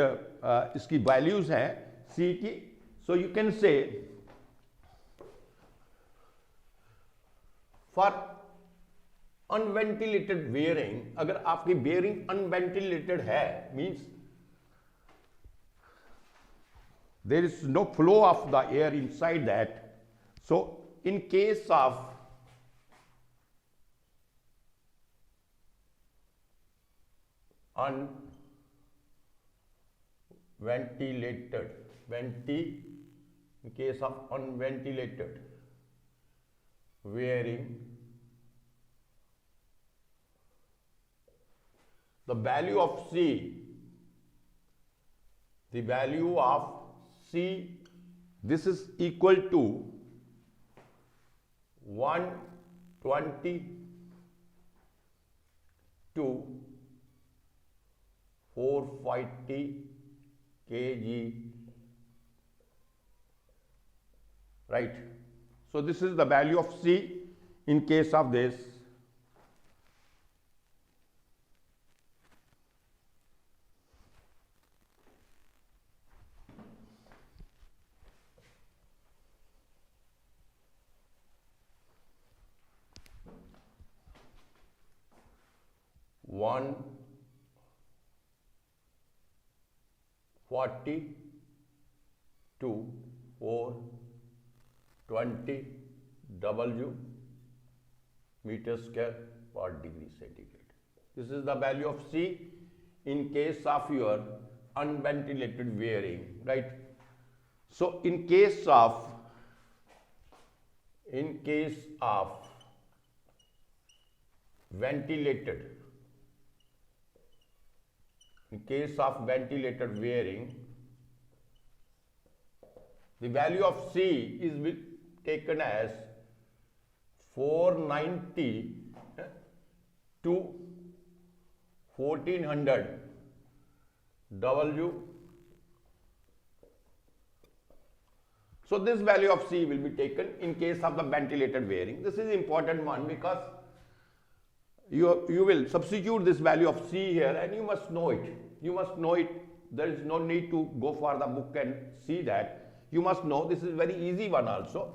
इसकी values हैं C की, So you can say for unventilated bearing, अगर आपकी bearing unventilated है, means there is no flow of the air inside that. So in case of unventilated, in case of unventilated bearing, the value of C, this is equal to 120 to 450 kg, right? So this is the value of C in case of this. One 40 to 420 W meter square per degree centigrade. This is the value of C in case of your unventilated bearing, right? So in case of ventilated, in case of ventilated bearing, the value of C is taken as 490 to 1400 W. So this value of C will be taken in case of the ventilated bearing. This is important one because you will substitute this value of C here and you must know it. There is no need to go for the book and see that. You must know, this is very easy one also.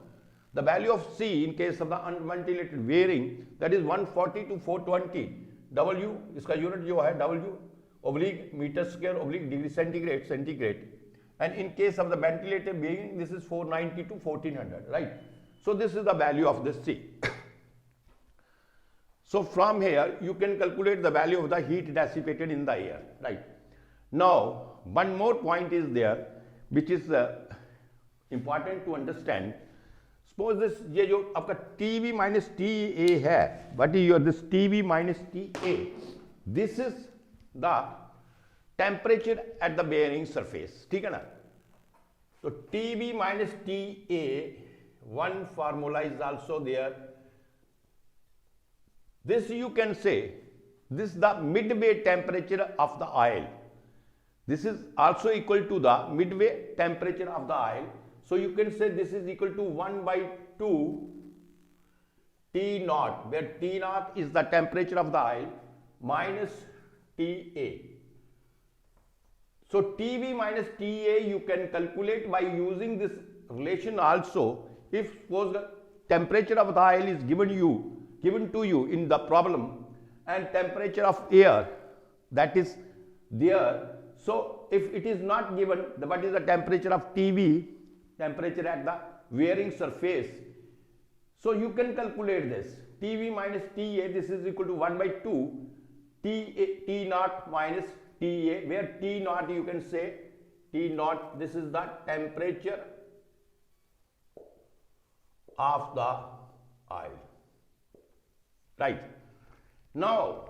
The value of C in case of the unventilated bearing, that is 140 to 420 W, इसका unit जो है W oblique meter square oblique degree centigrade. And in case of the ventilated bearing, this is 490 to 1400, right? So this is the value of this C. So from here, you can calculate the value of the heat dissipated in the air, right? Now, one more point is there, which is important to understand. Suppose this, ये जो आपका TV minus TA है, what is your this TV minus TA? This is the temperature at the bearing surface, ठीक है ना? So TV minus TA, one formula is also there. This you can say, this is the midway temperature of the oil. This is also equal to the midway temperature of the oil. So you can say this is equal to 1 by 2 T naught, where T naught is the temperature of the oil, minus TA. So TV minus TA you can calculate by using this relation also. If suppose the temperature of the oil is given to you in the problem and temperature of air that is there. So if it is not given, what is the temperature of TV, temperature at the bearing surface. So you can calculate this. TV minus TA, this is equal to 1 by 2 T naught minus TA, where T naught you can say T naught, this is the temperature of the oil, right? Now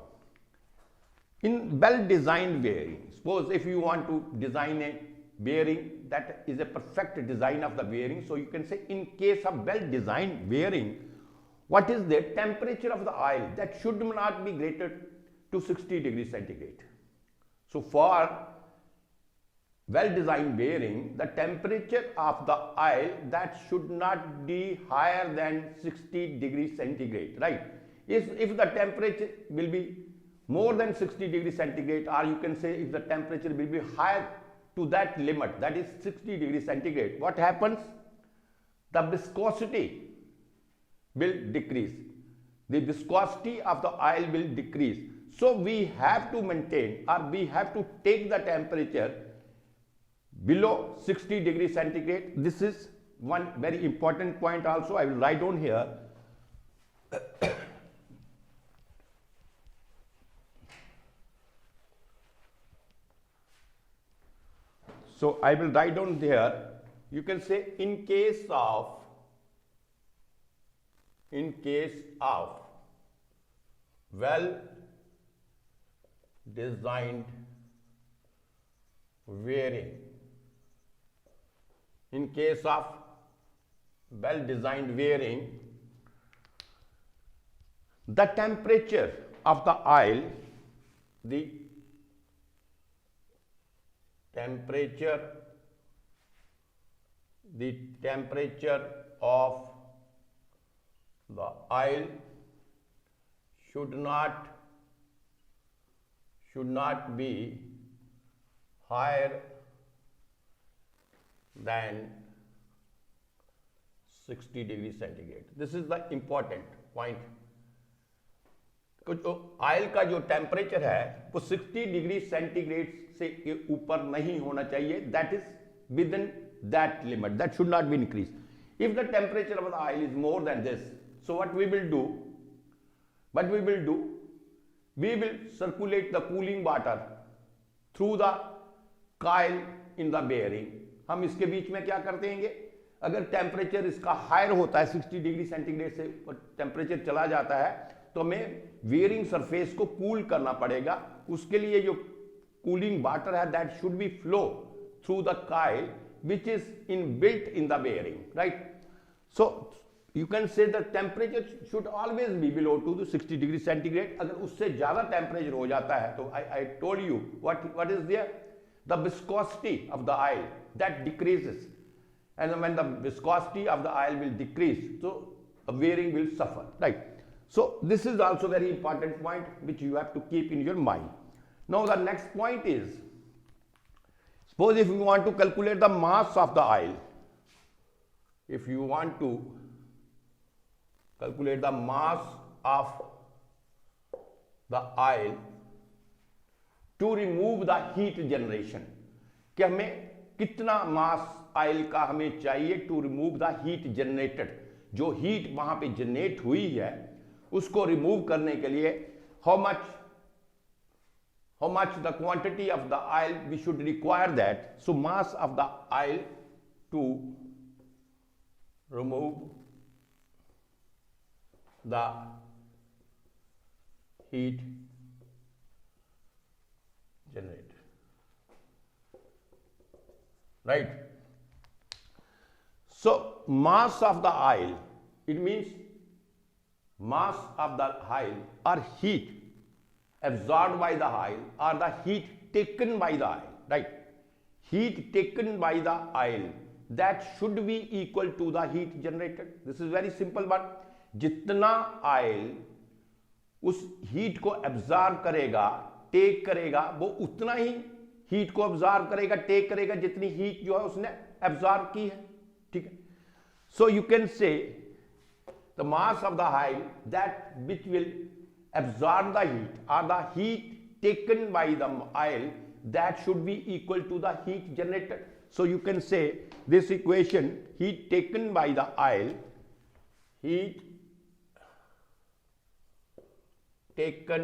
in well designed bearing, suppose if you want to design a bearing that is a perfect design of the bearing, so you can say in case of well designed bearing, what is the temperature of the oil that should not be greater to 60 degrees centigrade. So for well designed bearing, the temperature of the oil that should not be higher than 60 degrees centigrade, right? If the temperature will be more than 60 degrees centigrade, or you can say if the temperature will be higher to that limit, that is 60 degrees centigrade, what happens? The viscosity will decrease. The viscosity of the oil will decrease. So we have to maintain, or we have to take the temperature below 60 degrees centigrade. This is one very important point also. I will write down here. So I will write down there. You can say in case of well designed wearing, in case of well designed wearing, the temperature of the oil, the temperature of the oil should not be higher than 60 degrees centigrade. This is the important point. Oil का जो temperature है वो 60 degree centigrade से ऊपर नहीं होना चाहिए. That is within that limit, that should not be increase. If the temperature of the oil is more than this, so what we will do, we will circulate the cooling water through the coil in the bearing. हम इसके बीच में क्या करते हैं, अगर temperature इसका higher होता है 60 डिग्री सेंटीग्रेड से टेम्परेचर चला जाता है तो हमें वेयरिंग सरफेस को कूल करना पड़ेगा. उसके लिए जो कूलिंग वाटर है that should B flow through the coil which is in built in the bearing, right. So you can say the temperature should always be below to the 60 degree centigrade. अगर उससे ज़्यादा temperature हो जाता है तो I told you what is there, the viscosity of the oil that decreases, and when the viscosity of the oil will decrease, so the wearing will suffer, right. So this is also very important point which you have to keep in your mind. Now the next point is, suppose if you want to calculate the mass of the oil, if you want to calculate the mass of the oil to remove the heat generation, कि हमें कितना मास oil का हमें चाहिए to remove the heat generated, जो हीट वहां पे जनरेट हुई है उसको रिमूव करने के लिए how much the quantity of the oil we should require that. So mass of the oil to remove the heat generated, right. So mass of the oil, it means mass of the oil or heat absorbed by the oil or the heat taken by the oil, right. Heat taken by the oil that should be equal to the heat generated. This is very simple one. जितना oil उस heat को absorb करेगा, take करेगा, वो उतना ही heat को absorb करेगा, take करेगा जितनी हीट जो है उसने एब्जॉर्ब की है, ठीक है. So you can say the mass of the oil that which will absorb the heat और the heat taken by the oil that should be equal to the heat generated. So you can say this equation, heat taken by the oil, heat taken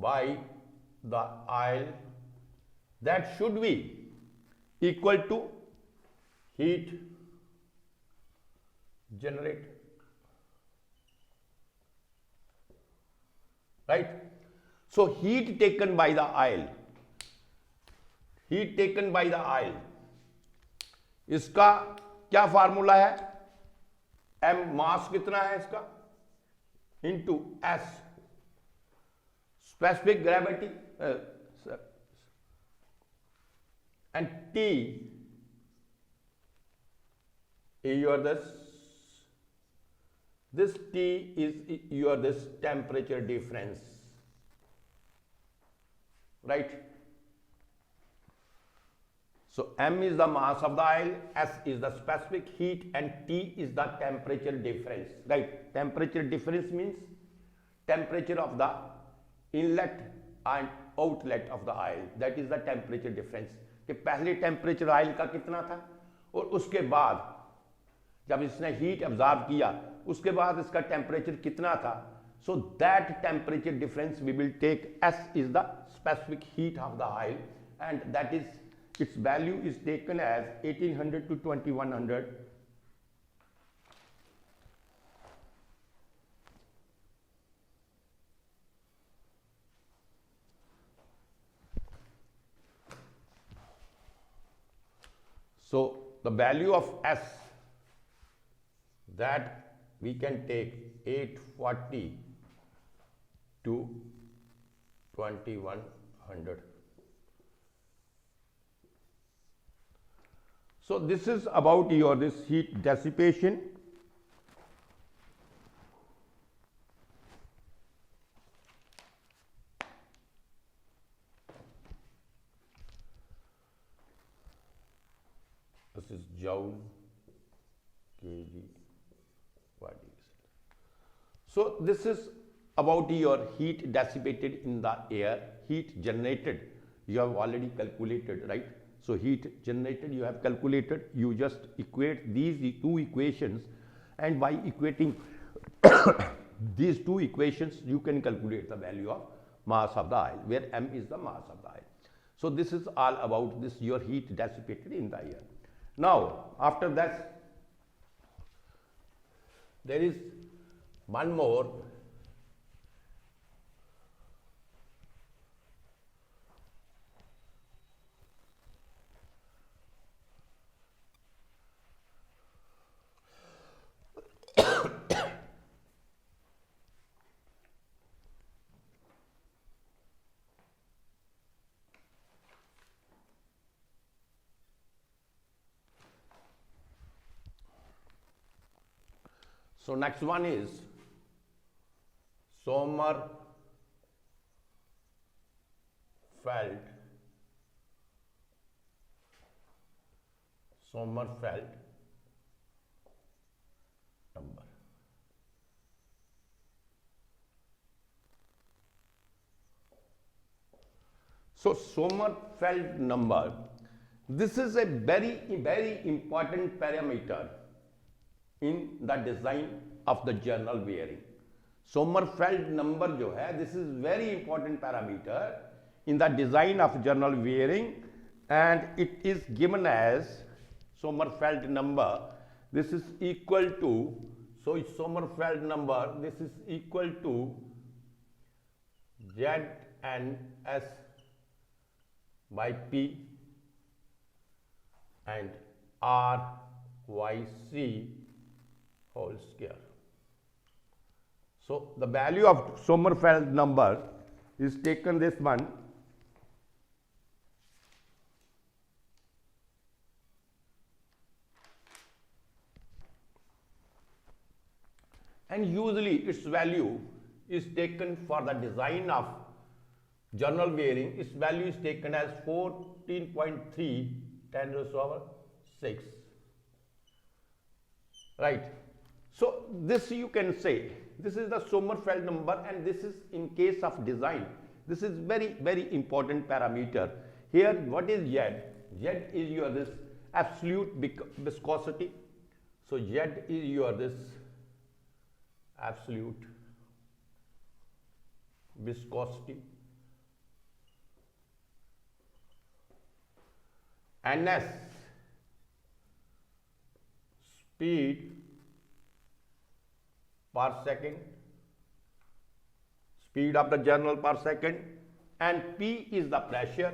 by the oil that should be equal to heat generated, right. So heat taken by the oil, इसका क्या formula है, m मास कितना है इसका into s specific gravity and T your this T is your this temperature difference, right. So M is the mass of the oil, S is the specific heat, and T is the temperature difference, right? Temperature difference means temperature of the inlet and outlet of the oil, that is the temperature difference, कि पहले temperature oil का कितना था और उसके बाद जब इसने हीट एब्जॉर्ब किया उसके बाद इसका टेम्परेचर कितना था. So that temperature difference we will take, S is the specific heat of the oil and that is its value is taken as 1800 to 2100. So the value of S that we can take 840 to 2100. So this is about your this heat dissipation. This is joule, kg, watt. So this is about your heat dissipated in the air, heat generated. You have already calculated, right? So heat generated you have calculated. You just equate these two equations, and by equating these two equations, you can calculate the value of mass of the oil, where M is the mass of the oil. So this is all about this your heat dissipated in the air. Now, after that, there is one more. So next one is Sommerfeld number. So Sommerfeld number, this is a very important parameter in the design of the journal bearing. Sommerfeld number जो है, this is very important parameter in the design of journal bearing, and it is given as Sommerfeld number. This is equal to, so Sommerfeld number, this is equal to ZNS by P and RYC whole square. So the value of Sommerfeld number is taken this one, and usually its value is taken for the design of journal bearing. Its value is taken as 14.3 10⁻⁶, right? So this you can say this is the Sommerfeld number, and this is in case of design. This is very important parameter. Here what is Z? Z is your this absolute viscosity. So Z is your this absolute viscosity. NS speed per second, speed of the journal per second, and P is the pressure.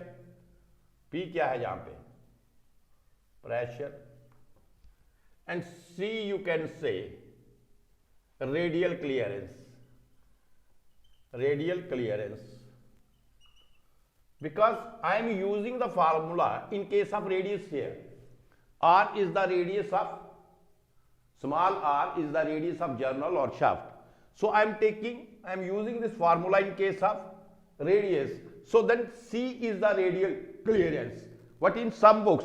P क्या है यहाँ पे? Pressure. And C you can say radial clearance. Radial clearance. Because I am using the formula in case of radius here. R is the radius of, small r is the radius of journal or shaft. So I am using this formula in case of radius. So then C is the radial clearance. But in some books,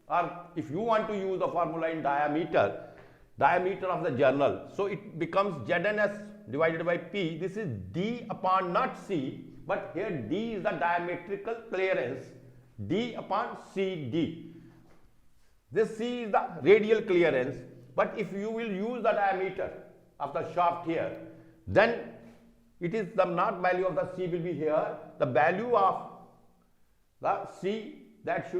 or if you want to use the formula in diameter of the journal, so it becomes ZNS divided by P. This is D upon not C, but here D is the diametrical clearance, D upon CD. This C is the radial clearance, but if you will use the diameter of the shaft here, then it is the not value of the C will be here, the value of the C that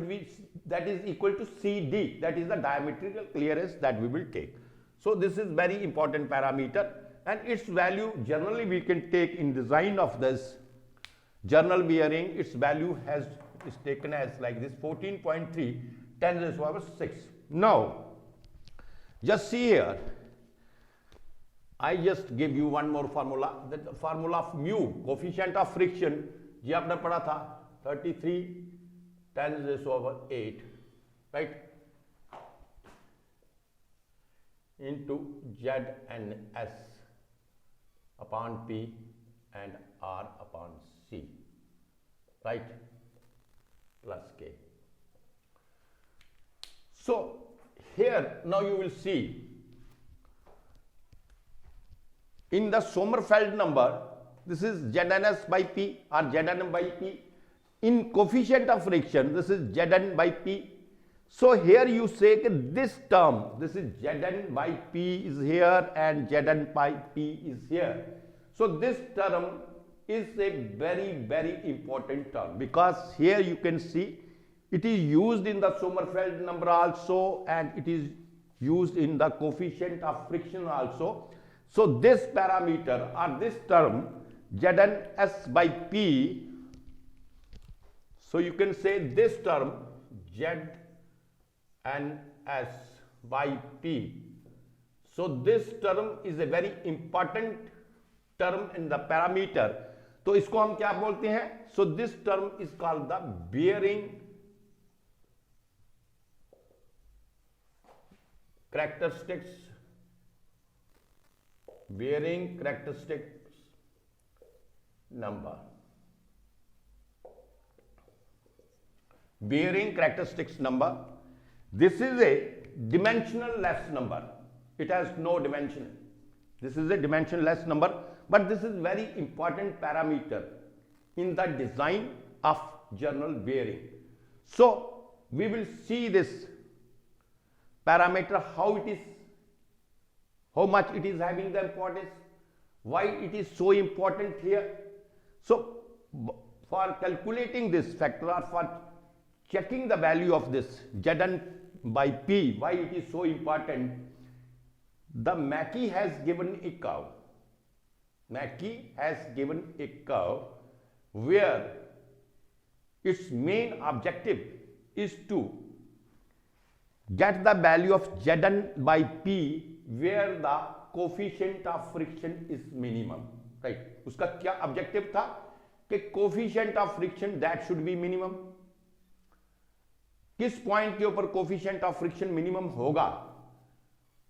is equal to CD, that is the diametrical clearance that we will take. So this is very important parameter, and its value generally we can take in design of this journal bearing. Its value is taken as like this 14.3 10 raised to the power 6. Now just see here, I just give you one more formula, that the formula of mu, coefficient of friction, ये आपने पढ़ा था 33 10 raised to the power 8, right, into ZNS upon P and R upon C, right, plus K. So here now you will see in the Sommerfeld number, this is ZNS by P or ZN by P. In coefficient of friction, this is Zn by P. So here you say that this term, this is Zn by P is here and Zn by P is here. So this term is a very, very important term, because here you can see it is used in the Sommerfeld number also, and it is used in the coefficient of friction also. So this parameter or this term ZNS by P, so you can say this term ZNS by P. So this term is a very important term in the parameter. तो इसको हम क्या बोलते हैं? So this term is called the bearing characteristics number. Bearing characteristics number. This is a dimensionless number. It has no dimension. This is a dimensionless number, but this is very important parameter in the design of journal bearing. So we will see this parameter, how it is, how much it is having the importance, why it is so important here. So for calculating this factor, or for checking the value of this Zn by P, why it is so important, the Mackey has given a curve. Mackey has given a curve where its main objective is to get the value of Zn by P where the coefficient of friction is minimum, right? उसका क्या objective था कि coefficient of friction that should be minimum. किस point के ऊपर coefficient of friction minimum होगा,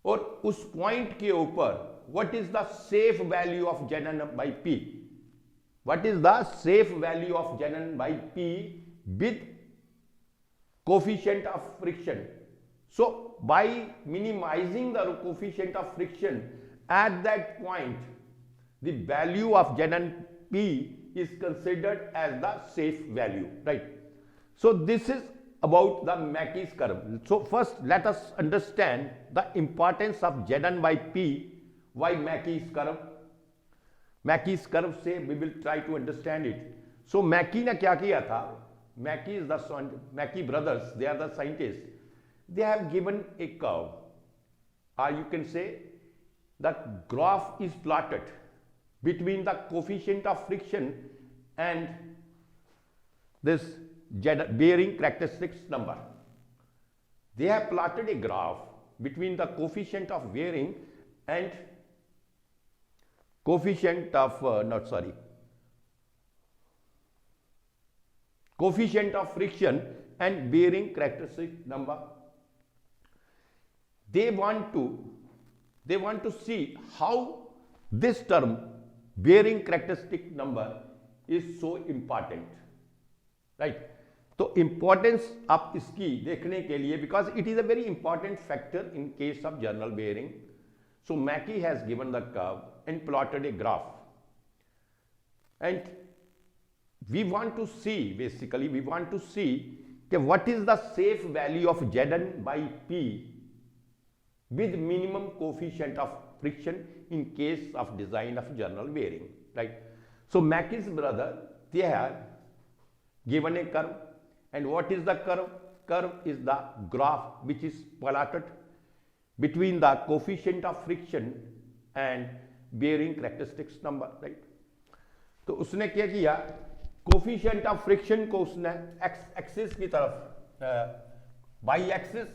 और उस पॉइंट के ऊपर what is the safe value of Zn by P, what is the safe value of Zn by P with coefficient of friction. So by minimizing the coefficient of friction at that point, the value of Zn P is considered as the safe value, right? So this is about the Mackey's curve. So first let us understand the importance of Zn by P. Why Mackey's curve? Mackey's curve से we will try to understand it. So Mackey ने क्या किया था? Mackey is the Mackey brothers, they are the scientists. They have given a curve, or you can say the graph is plotted between the coefficient of friction and this bearing characteristics number. They have plotted a graph between the coefficient of bearing and coefficient of coefficient of friction and bearing characteristic number. They want to see how this term bearing characteristic number is so important, right? तो importance आप इसकी देखने के लिए, because it is a very important factor in case of journal bearing. So मैकी has given the curve and plotted a graph, and we want to see, basically we want to see कि what is the safe value of Zn by P with minimum coefficient of friction in case of design of journal bearing, right? So Mackey's brother, they have given a curve, and what is the curve? Curve is the graph which is plotted between the coefficient of friction and bearing characteristics number, right? तो उसने क्या किया, coefficient of friction को उसने x axis की तरफ, by axis.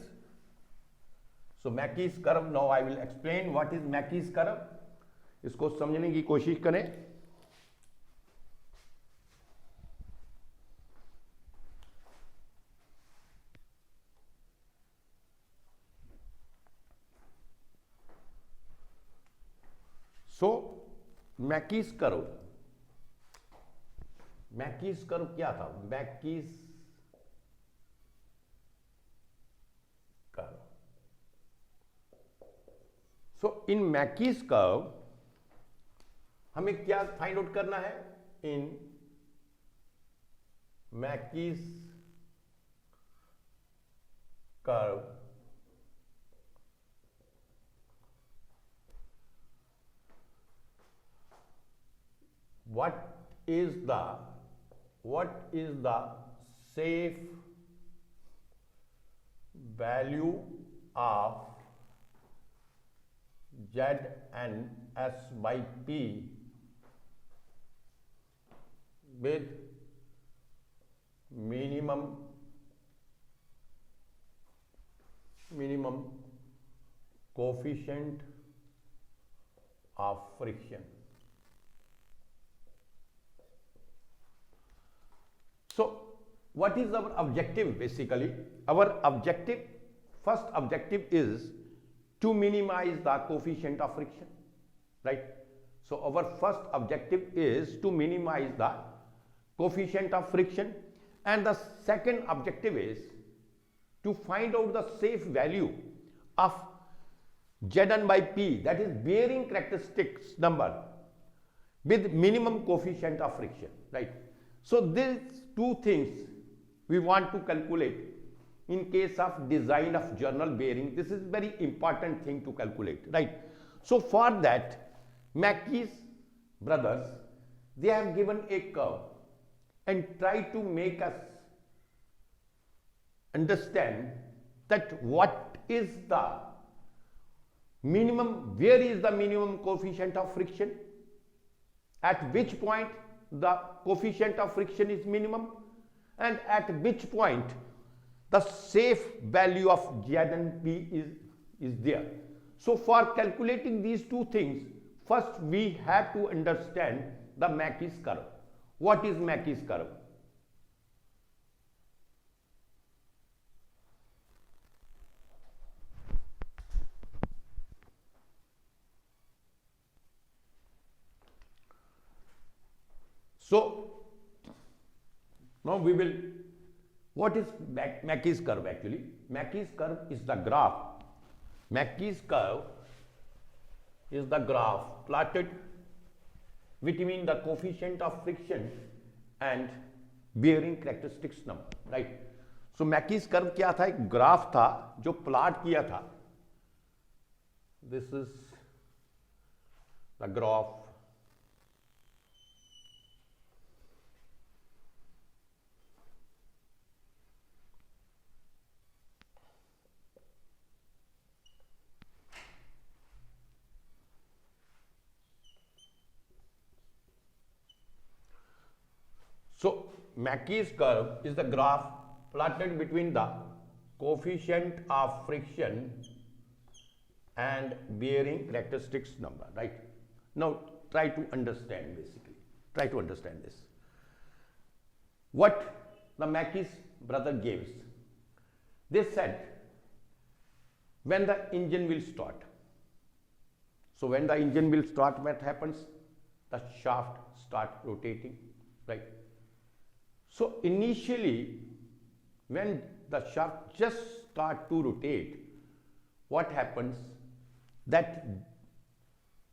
So मैकीज curve, now I will explain what is मैकीज curve. इसको समझने की कोशिश करें. सो मैकीज कर्व, मैकीज कर्व क्या था? मैकीज कर्व. सो इन मैकीज कर्व हमें क्या फाइंड आउट करना है? In McKee's curve what is the safe value of Zn S by P with minimum coefficient of friction. So what is our objective? Basically our objective, first objective is to minimize the coefficient of friction, right? So our first objective is to minimize the coefficient of friction, and the second objective is to find out the safe value of Zn by P, that is bearing characteristics number with minimum coefficient of friction, right? So these two things we want to calculate in case of design of journal bearing. This is very important thing to calculate, right? So for that, Mackey's brothers, they have given a curve and try to make us understand that what is the minimum, where is the minimum coefficient of friction, at which point the coefficient of friction is minimum, and at which point the safe value of Znp is there. So for calculating these two things, first we have to understand the Mackey's curve. What is Mackey's curve? So now we will, what is Mackey's curve actually? Mackey's curve is the graph. Mackey's curve is the graph plotted between the coefficient of friction and bearing characteristics number, right? So Mackey's curve क्या था? एक graph था जो plot किया था. This is the graph. So Mackey's curve is the graph plotted between the coefficient of friction and bearing characteristics number, right? Now try to understand, basically try to understand this. What the Mackey's brother gives, they said when the engine will start. So when the engine will start, what happens? The shaft start rotating, right? So initially when the shaft just start to rotate, what happens? That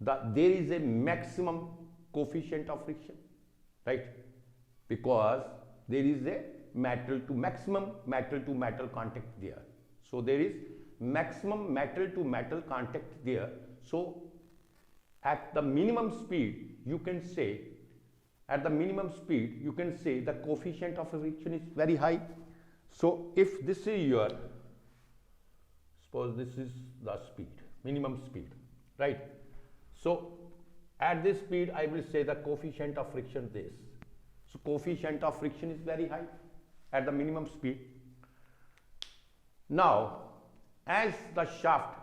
there is a maximum coefficient of friction, right? Because there is a maximum metal to metal contact there. So there is maximum metal to metal contact there. So at the minimum speed, you can say, the coefficient of friction is very high. So if this is your, suppose this is the speed, minimum speed, right? So at this speed, I will say the coefficient of friction this. So coefficient of friction is very high at the minimum speed. Now, as the shaft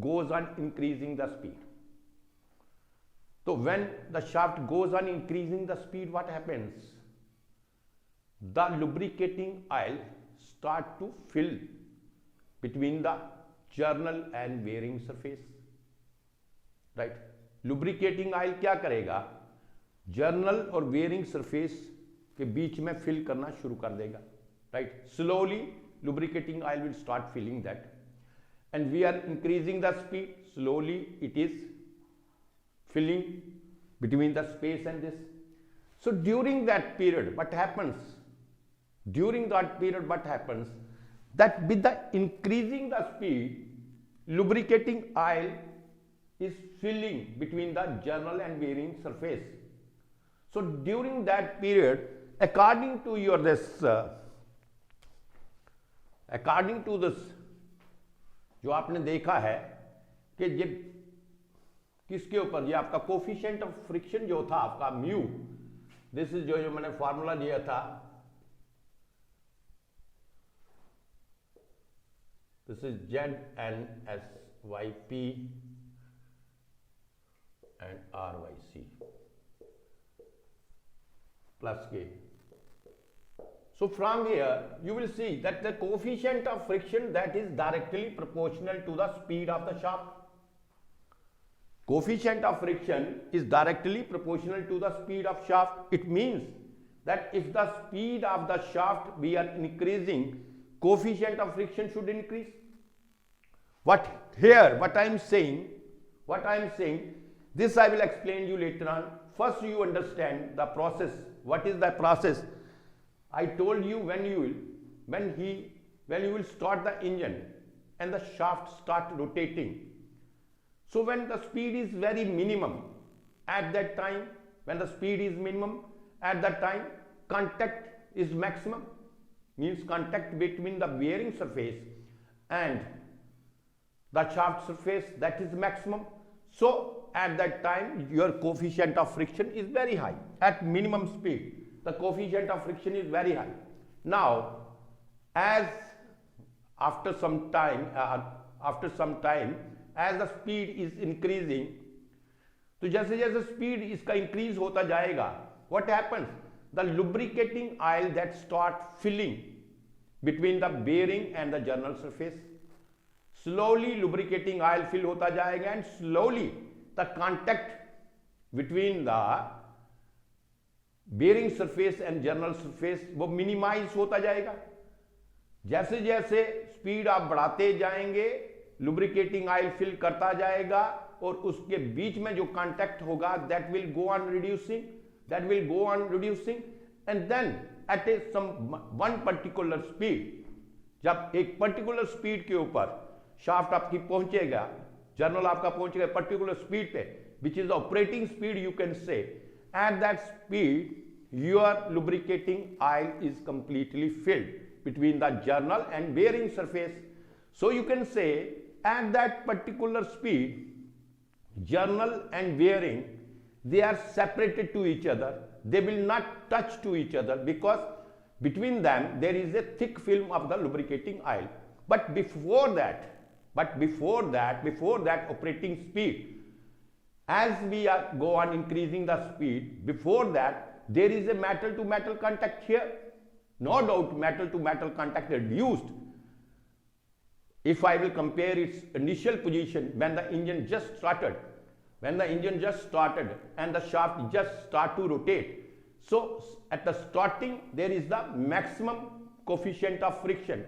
goes on increasing the speed, so when the shaft goes on increasing the speed, what happens? The lubricating oil start to fill between the journal and bearing surface, right? Lubricating oil क्या करेगा? Journal और bearing surface के बीच में fill करना शुरू कर देगा, right? Slowly lubricating oil will start filling that, and we are increasing the speed. Slowly it is filling between the space and this. So during that period, what happens? That with the increasing the speed, lubricating oil is filling between the journal and bearing surface. So during that period, according to this, जो आपने देखा है कि ये किसके ऊपर, ये आपका कोफिशिएंट ऑफ फ्रिक्शन जो था आपका म्यू, दिस इज जो मैंने फॉर्मूला दिया था, this is ZNSYP and RYC plus K. So from here you will see that the coefficient of friction that is directly proportional to the speed of the shaft. Coefficient of friction is directly proportional to the speed of shaft. It means that if the speed of the shaft we are increasing, coefficient of friction should increase. What I am saying, this I will explain you later on. First you understand the process. What is the process? I told you when you will start the engine and the shaft start rotating. So when the speed is very minimum, at that time, contact is maximum, means contact between the bearing surface and the shaft surface, that is maximum. So at that time your coefficient of friction is very high. At minimum speed the coefficient of friction is very high. Now as after some time as the speed is increasing, तो जैसे जैसे speed इसका increase होता जाएगा, what happens? The lubricating oil that start filling between the bearing and the journal surface, slowly lubricating oil fill होता जाएगा and slowly the contact between the bearing surface and journal surface वो minimize होता जाएगा. जैसे जैसे speed आप बढ़ाते जाएंगे, lubricating oil fill करता जाएगा और उसके बीच में जो contact होगा that will go on reducing, and then at one particular speed, जब एक particular speed के ऊपर shaft आपकी पहुंचेगा, journal आपका पहुंचेगा particular speed पे, which is the operating speed, you can say at that speed your lubricating oil is completely filled between the journal and bearing surface. So you can say at that particular speed journal and bearing, they are separated to each other, they will not touch to each other because between them there is a thick film of the lubricating oil. But before that operating speed, as we go on increasing the speed, before that there is a metal to metal contact here. No doubt metal to metal contact reduced. If I will compare its initial position when the engine just started and the shaft just start to rotate, so at the starting there is the maximum coefficient of friction,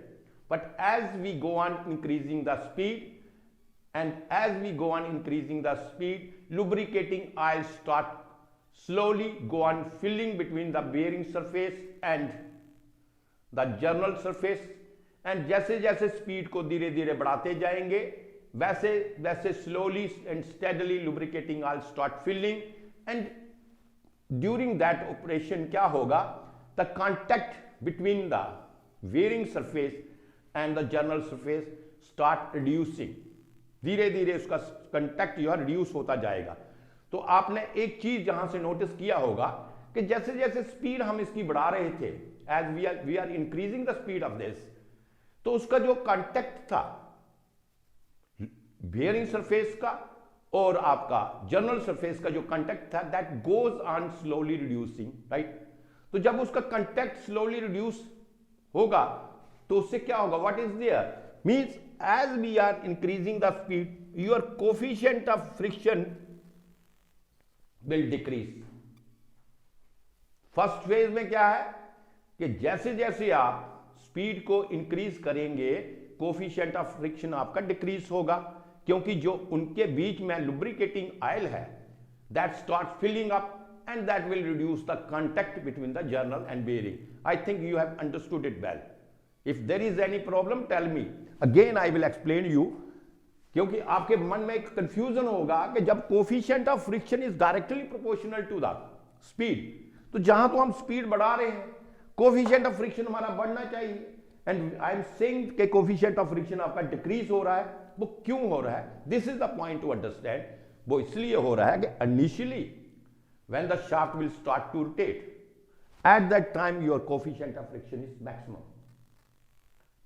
but as we go on increasing the speed, and as we go on increasing the speed, lubricating oil start slowly go on filling between the bearing surface and the journal surface, and जैसे जैसे speed को धीरे धीरे बढ़ाते जाएंगे वैसे वैसे slowly and steadily lubricating oil start filling, and during that operation क्या होगा, the contact between the bearing surface and the journal surface start reducing, धीरे धीरे उसका कंटेक्ट जो है रिड्यूस होता जाएगा। तो आपने एक चीज जहां से नोटिस किया होगा कि जैसे जैसे स्पीड हम इसकी बढ़ा रहे थे, as we are increasing the speed of this, तो उसका जो कांटेक्ट था बेयरिंग सरफेस का और आपका जर्नल सरफेस का जो कांटेक्ट था, that goes on slowly reducing, right. तो जब उसका कांटेक्ट स्लोली रिड्यूस होगा तो उससे क्या होगा, what is there, means as we are increasing the speed your coefficient of friction will decrease. First phase में क्या है कि जैसे जैसे आप स्पीड को इंक्रीज करेंगे कोफिशिएंट ऑफ फ्रिक्शन आपका डिक्रीज होगा, क्योंकि जो उनके बीच में लुब्रिकेटिंग ऑयल है that start filling up and that will reduce the contact between the journal and bearing. I think you have understood it well. If there is any problem, tell me. Again, I will explain you. क्योंकि आपके मन में एक confusion होगा कि जब coefficient of friction is directly proportional to the speed, तो जहां तो हम speed बढ़ा रहे हैं, coefficient of friction हमारा बढ़ना चाहिए, and I am saying कि coefficient of friction आपका decrease हो रहा है। वो क्यों हो रहा है? This is the point to understand. वो इसलिए हो रहा है कि initially when the shaft will start to rotate, at that time your coefficient of friction is maximum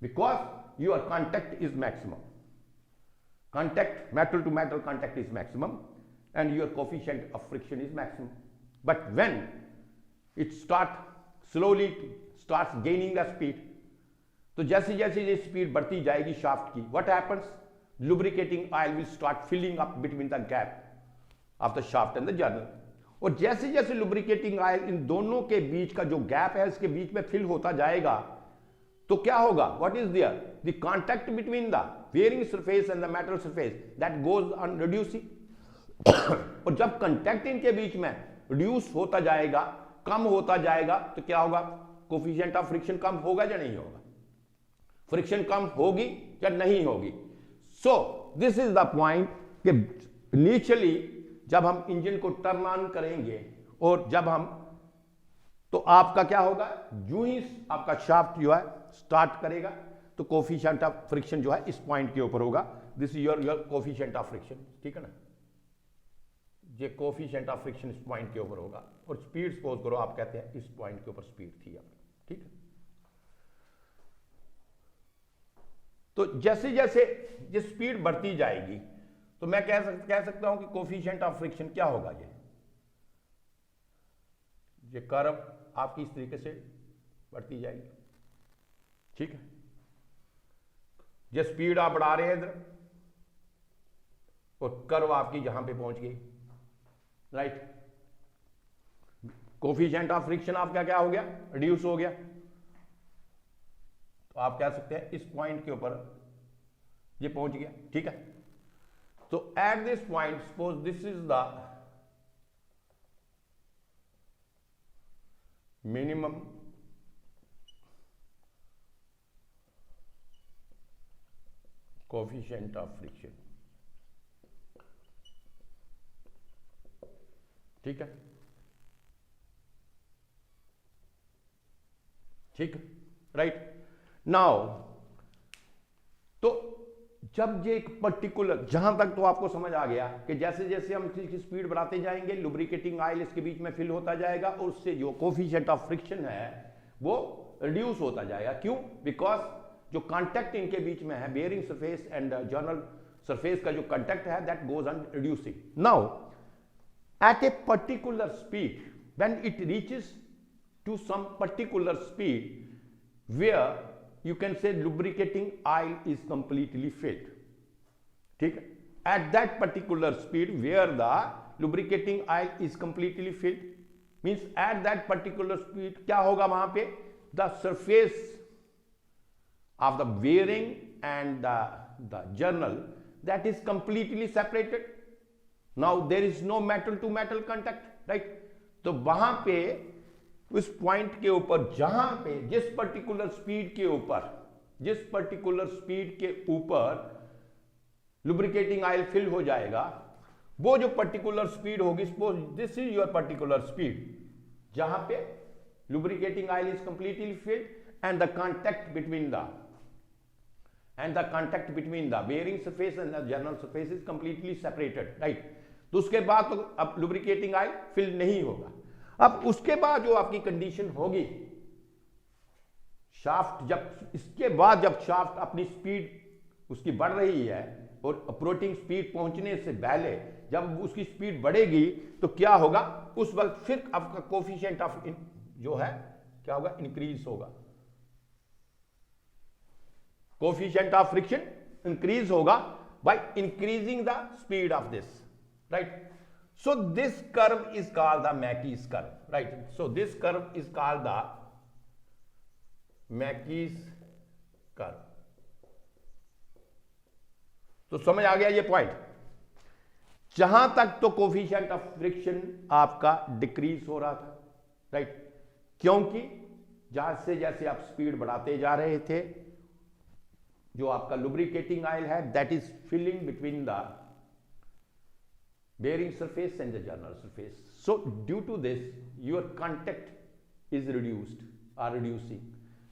because your contact is maximum, contact, metal to metal contact is maximum and your coefficient of friction is maximum. But when it slowly starts gaining the speed, तो जैसे जैसे ये speed बढ़ती जाएगी shaft की, what happens, lubricating oil will start filling up between the gap of the shaft and the journal. और जैसे जैसे लुब्रिकेटिंग ऑयल इन दोनों के बीच का जो गैप है इसके बीच में फिल होता जाएगा, तो क्या होगा, what is there, the contact between the bearing surface and the metal surface that goes on reducing. और जब कांटेक्ट इनके बीच में रिड्यूस होता जाएगा, कम होता जाएगा, तो क्या होगा, कोफिशिएंट ऑफ फ्रिक्शन कम होगा या नहीं होगा, फ्रिक्शन कम होगी या नहीं होगी। So this is the point कि इनिशियली जब हम इंजन को टर्न ऑन करेंगे और जब हम, तो आपका क्या होगा, जो ही आपका शाफ्ट जो है स्टार्ट करेगा तो कोफिशिएंट ऑफ फ्रिक्शन जो है इस पॉइंट के ऊपर होगा। This is your coefficient of friction, ठीक है ना, ये कोफिशिएंट ऑफ फ्रिक्शन इस पॉइंट के ऊपर होगा। और स्पीड सपोज करो आप कहते हैं इस पॉइंट के ऊपर स्पीड थी आपकी, ठीक है। तो जैसे जैसे ये स्पीड बढ़ती जाएगी तो मैं कह सकता हूं कि कोफिशिएंट ऑफ फ्रिक्शन क्या होगा, ये कर्व आपकी इस तरीके से बढ़ती जाएगी, ठीक है। ये स्पीड आप बढ़ा रहे हैं इधर और कर्व आपकी जहां पे पहुंच गई, राइट। कोफिशिएंट ऑफ फ्रिक्शन आपका क्या हो गया, रिड्यूस हो गया। तो आप कह सकते हैं इस पॉइंट के ऊपर ये पहुंच गया, ठीक है। So at this point, suppose this is the minimum coefficient of friction, ठीक है, ठीक, राइट। नाउ तो जब ये एक पर्टिकुलर, जहां तक तो आपको समझ आ गया कि जैसे जैसे हम इसकी स्पीड बढ़ाते जाएंगे लुब्रिकेटिंग ऑयल इसके बीच में फिल होता जाएगा और उससे जो कोफिशिएंट ऑफ फ्रिक्शन है वो रिड्यूस होता जाएगा। क्यों, बिकॉज जो कांटेक्ट इनके बीच में है bearing surface and journal surface का जो कांटेक्ट है that goes on reducing. Now at a particular speed when it reaches to some particular speed where you can say lubricating oil is completely filled, ठीक है। at that particular speed where the lubricating oil is completely filled means at that particular speed क्या होगा, वहां पे the surface of the bearing and the journal, that is completely separated. Now there is no metal to metal contact, right? तो वहां पे उस point के ऊपर जहां पे जिस पर्टिकुलर स्पीड के ऊपर लुब्रिकेटिंग ऑयल फिल हो जाएगा, वो जो पर्टिकुलर स्पीड होगी, suppose this is your particular speed, जहां पे lubricating oil is completely filled and the contact between the bearing surface and the journal surface is completely separated, right? तो उसके बाद तो अब lubricating oil fill नहीं होगा. अब उसके बाद जो आपकी कंडीशन होगी, जब शाफ्ट अपनी स्पीड उसकी बढ़ रही है और अप्रोचिंग स्पीड पहुंचने से पहले जब उसकी स्पीड बढ़ेगी तो क्या होगा, उस वक्त फिर आपका कोफिशिएंट ऑफ जो है क्या होगा, इंक्रीज होगा. कोफिशिएंट ऑफ फ्रिक्शन इंक्रीज होगा by increasing the speed of this, right? So this curve is called the Mackey's curve, right? So this curve is called the Mackey's curve. तो समझ आ गया ये पॉइंट. जहां तक तो कोफिशिएंट ऑफ फ्रिक्शन आपका decrease हो रहा था, राइट? क्योंकि जैसे जैसे आप स्पीड बढ़ाते जा रहे थे, जो आपका लुब्रिकेटिंग ऑयल है that is filling between the bearing surface and the journal surface. So due to this your contact is reducing.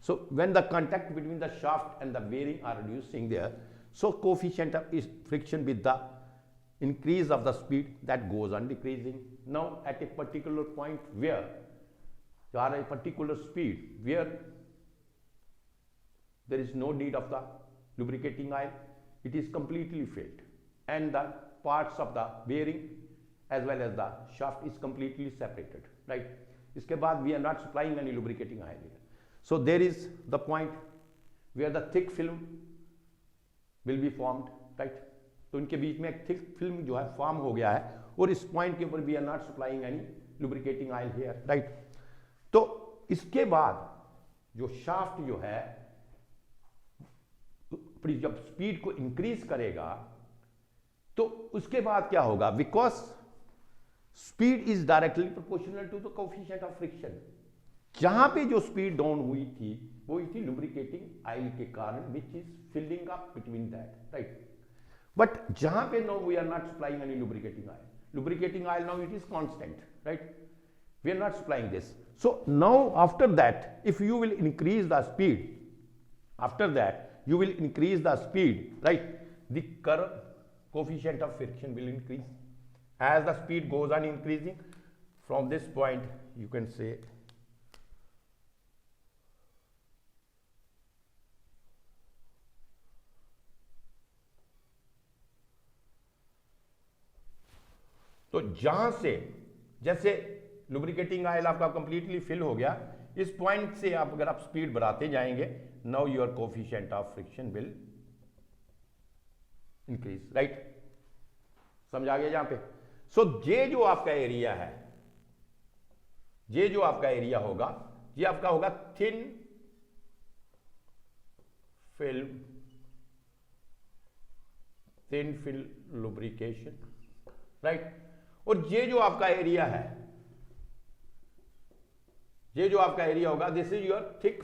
So when the contact between the shaft and the bearing are reducing there, so coefficient of friction with the increase of the speed that goes on decreasing. Now at a particular point where you are a particular speed where there is no need of the lubricating oil, it is completely filled and the parts of the bearing as well as the shaft is completely separated, right? इसके बाद we are not supplying any lubricating oil here. So there is the point where the thick film will be formed, right? तो इनके बीच में एक thick film जो है form हो गया है और इस पॉइंट के ऊपर we are not supplying any lubricating oil here, right? तो इसके बाद जो शाफ्ट जो है जब स्पीड को इंक्रीज करेगा तो उसके बाद क्या होगा, because speed is directly proportional to the coefficient of friction. जहां पे जो स्पीड डाउन हुई थी वो हुई थी लुब्रिकेटिंग ऑयल के कारण, which is filling up between that, right? But जहां पे no we are not supplying any lubricating oil now it is constant, right? We are not supplying this. So now after that if you will increase the speed, right? The curve coefficient of friction will increase as the speed goes on increasing. From this point you can say तो जहां से जैसे lubricating oil आपका completely fill हो गया, इस point से आप अगर आप स्पीड बढ़ाते जाएंगे, now your coefficient of friction will increase, right? समझ आ गया यहां पे? सो ये जो आपका एरिया है, ये जो आपका एरिया होगा, ये आपका होगा थिन फिल्म लुब्रिकेशन, राइट? और ये जो आपका एरिया है, ये जो आपका एरिया होगा, this is your thick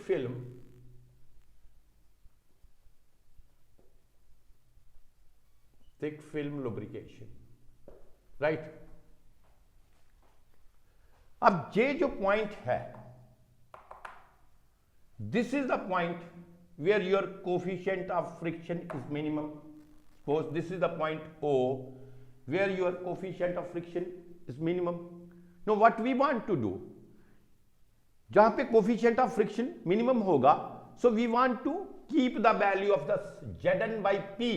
film lubrication, right? अब ये जो पॉइंट है, this is the point where your coefficient of friction is minimum. Suppose this is the point O where your coefficient of friction is minimum. Now what we want to do, जहां पे coefficient of friction minimum होगा, so we want to keep the value of the Zn/P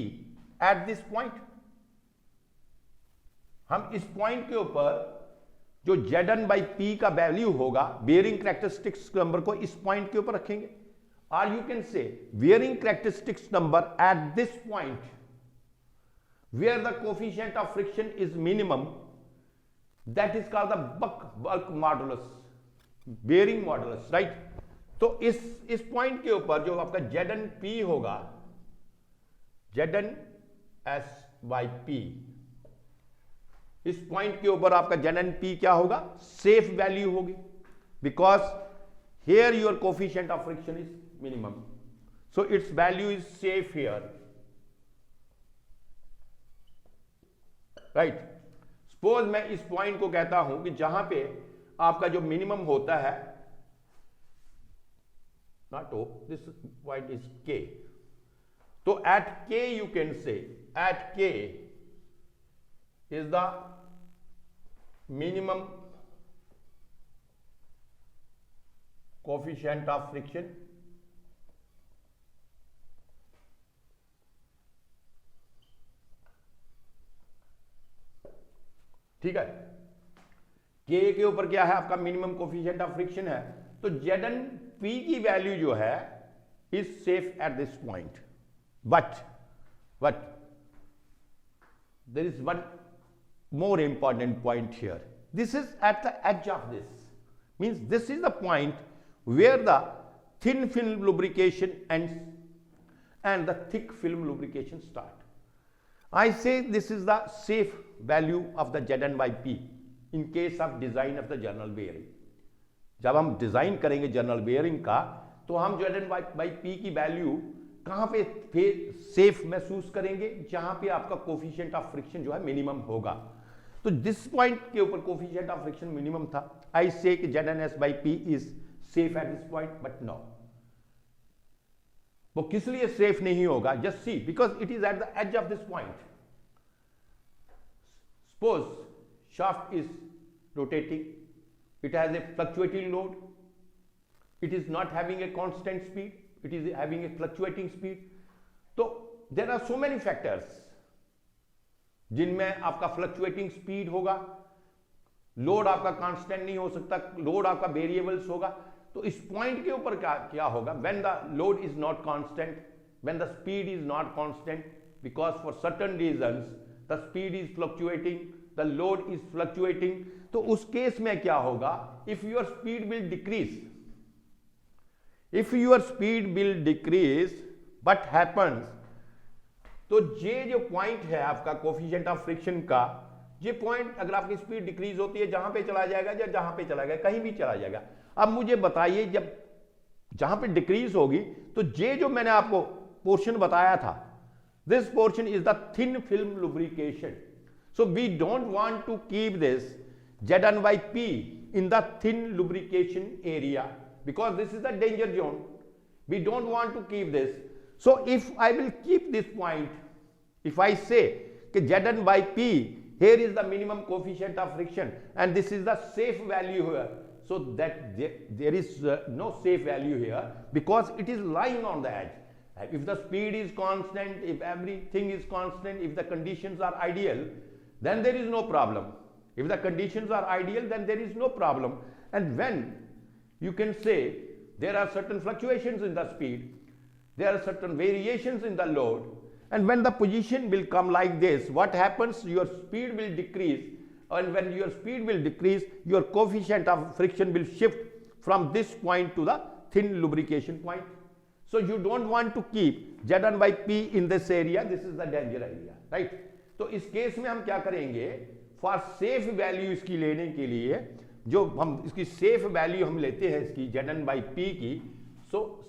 at this point. हम इस point के ऊपर जो Zn/P का value होगा, बेयरिंग कैरेक्टरिस्टिक्स नंबर को इस पॉइंट के ऊपर रखेंगे. और यू कैन से bearing characteristics number eight this point where the coefficient of friction is minimum, that is called the bulk modulus, bearing modulus, right? तो इस पॉइंट के ऊपर जो आपका ZNP होगा, ZNS/P, इस पॉइंट के ऊपर आपका ZNP क्या होगा? सेफ वैल्यू होगी, because here your coefficient of friction is minimum, so it's value is safe here, right. Suppose मैं इस पॉइंट को कहता हूं कि जहां पे आपका जो मिनिमम होता है, not O, this point is K. So at K you can say, at K is the minimum coefficient of friction, ठीक है। K के ऊपर क्या है? आपका मिनिमम कोफिशिएंट ऑफ फ्रिक्शन है, तो ZNP की वैल्यू जो है is safe at this point, but there is one more important point here, this is at the edge of this, means this is the point where the thin film lubrication and the thick film lubrication start. I say this is the safe value of the ZN/P in case of design of the general bearing. जब हम design करेंगे general bearing का, तो हम ZN/P की value कहां पे safe महसूस करेंगे? जहां पे आपका कोफिशिएंट ऑफ फ्रिक्शन जो है मिनिमम होगा। तो जिस पॉइंट के ऊपर कोफिशिएंट ऑफ फ्रिक्शन मिनिमम था, आई से कि ZNS/P is safe at this point, but no, वो किस लिए सेफ नहीं होगा? Just see, because it is at the edge of this point. Suppose shaft is rotating, it has a fluctuating load, it is not having a constant speed, it is having a fluctuating speed. तो there are so many factors जिनमें आपका fluctuating speed होगा, load आपका constant नहीं हो सकता, load आपका variables होगा। तो इस पॉइंट के ऊपर क्या होगा? When the load is not constant, when the speed is not constant, because for certain reasons the speed is fluctuating, the load is fluctuating. तो उस केस में क्या होगा? If your speed will decrease, if your speed will decrease, what happens? तो ये जो point है आपका कोफिशिएंट ऑफ फ्रिक्शन का, ये पॉइंट अगर आपकी स्पीड डिक्रीज होती है, जहां पे चला जाएगा या जहां पे चला गया, कहीं भी चला जाएगा। अब मुझे बताइए, जब जहां पे डिक्रीज होगी, तो ये जो मैंने आपको पोर्शन बताया था, this portion is the thin film lubrication. So we don't want to keep this ZN/P in the thin lubrication area, because this is the danger zone. We don't want to keep this. So if I will keep this point, if I say कि ZN/P, here is the minimum coefficient of friction and this is the safe value here, so that there is no safe value here, because it is lying on the edge. If the speed is constant, if everything is constant, if the conditions are ideal, then there is no problem. If the conditions are ideal, then there is no problem. And when you can say there are certain fluctuations in the speed, there are certain variations in the load, and when the position will come like this, what happens? Your speed will decrease, and when your speed will decrease, your coefficient of friction will shift from this point to the thin lubrication point. So you don't want to keep ZN/P in this area. This is the danger area, right? तो इस case में हम क्या करेंगे? For safe value इसकी लेने के लिए, जो हम इसकी सेफ वैल्यू हम लेते हैं इसकी ZN/P की, सो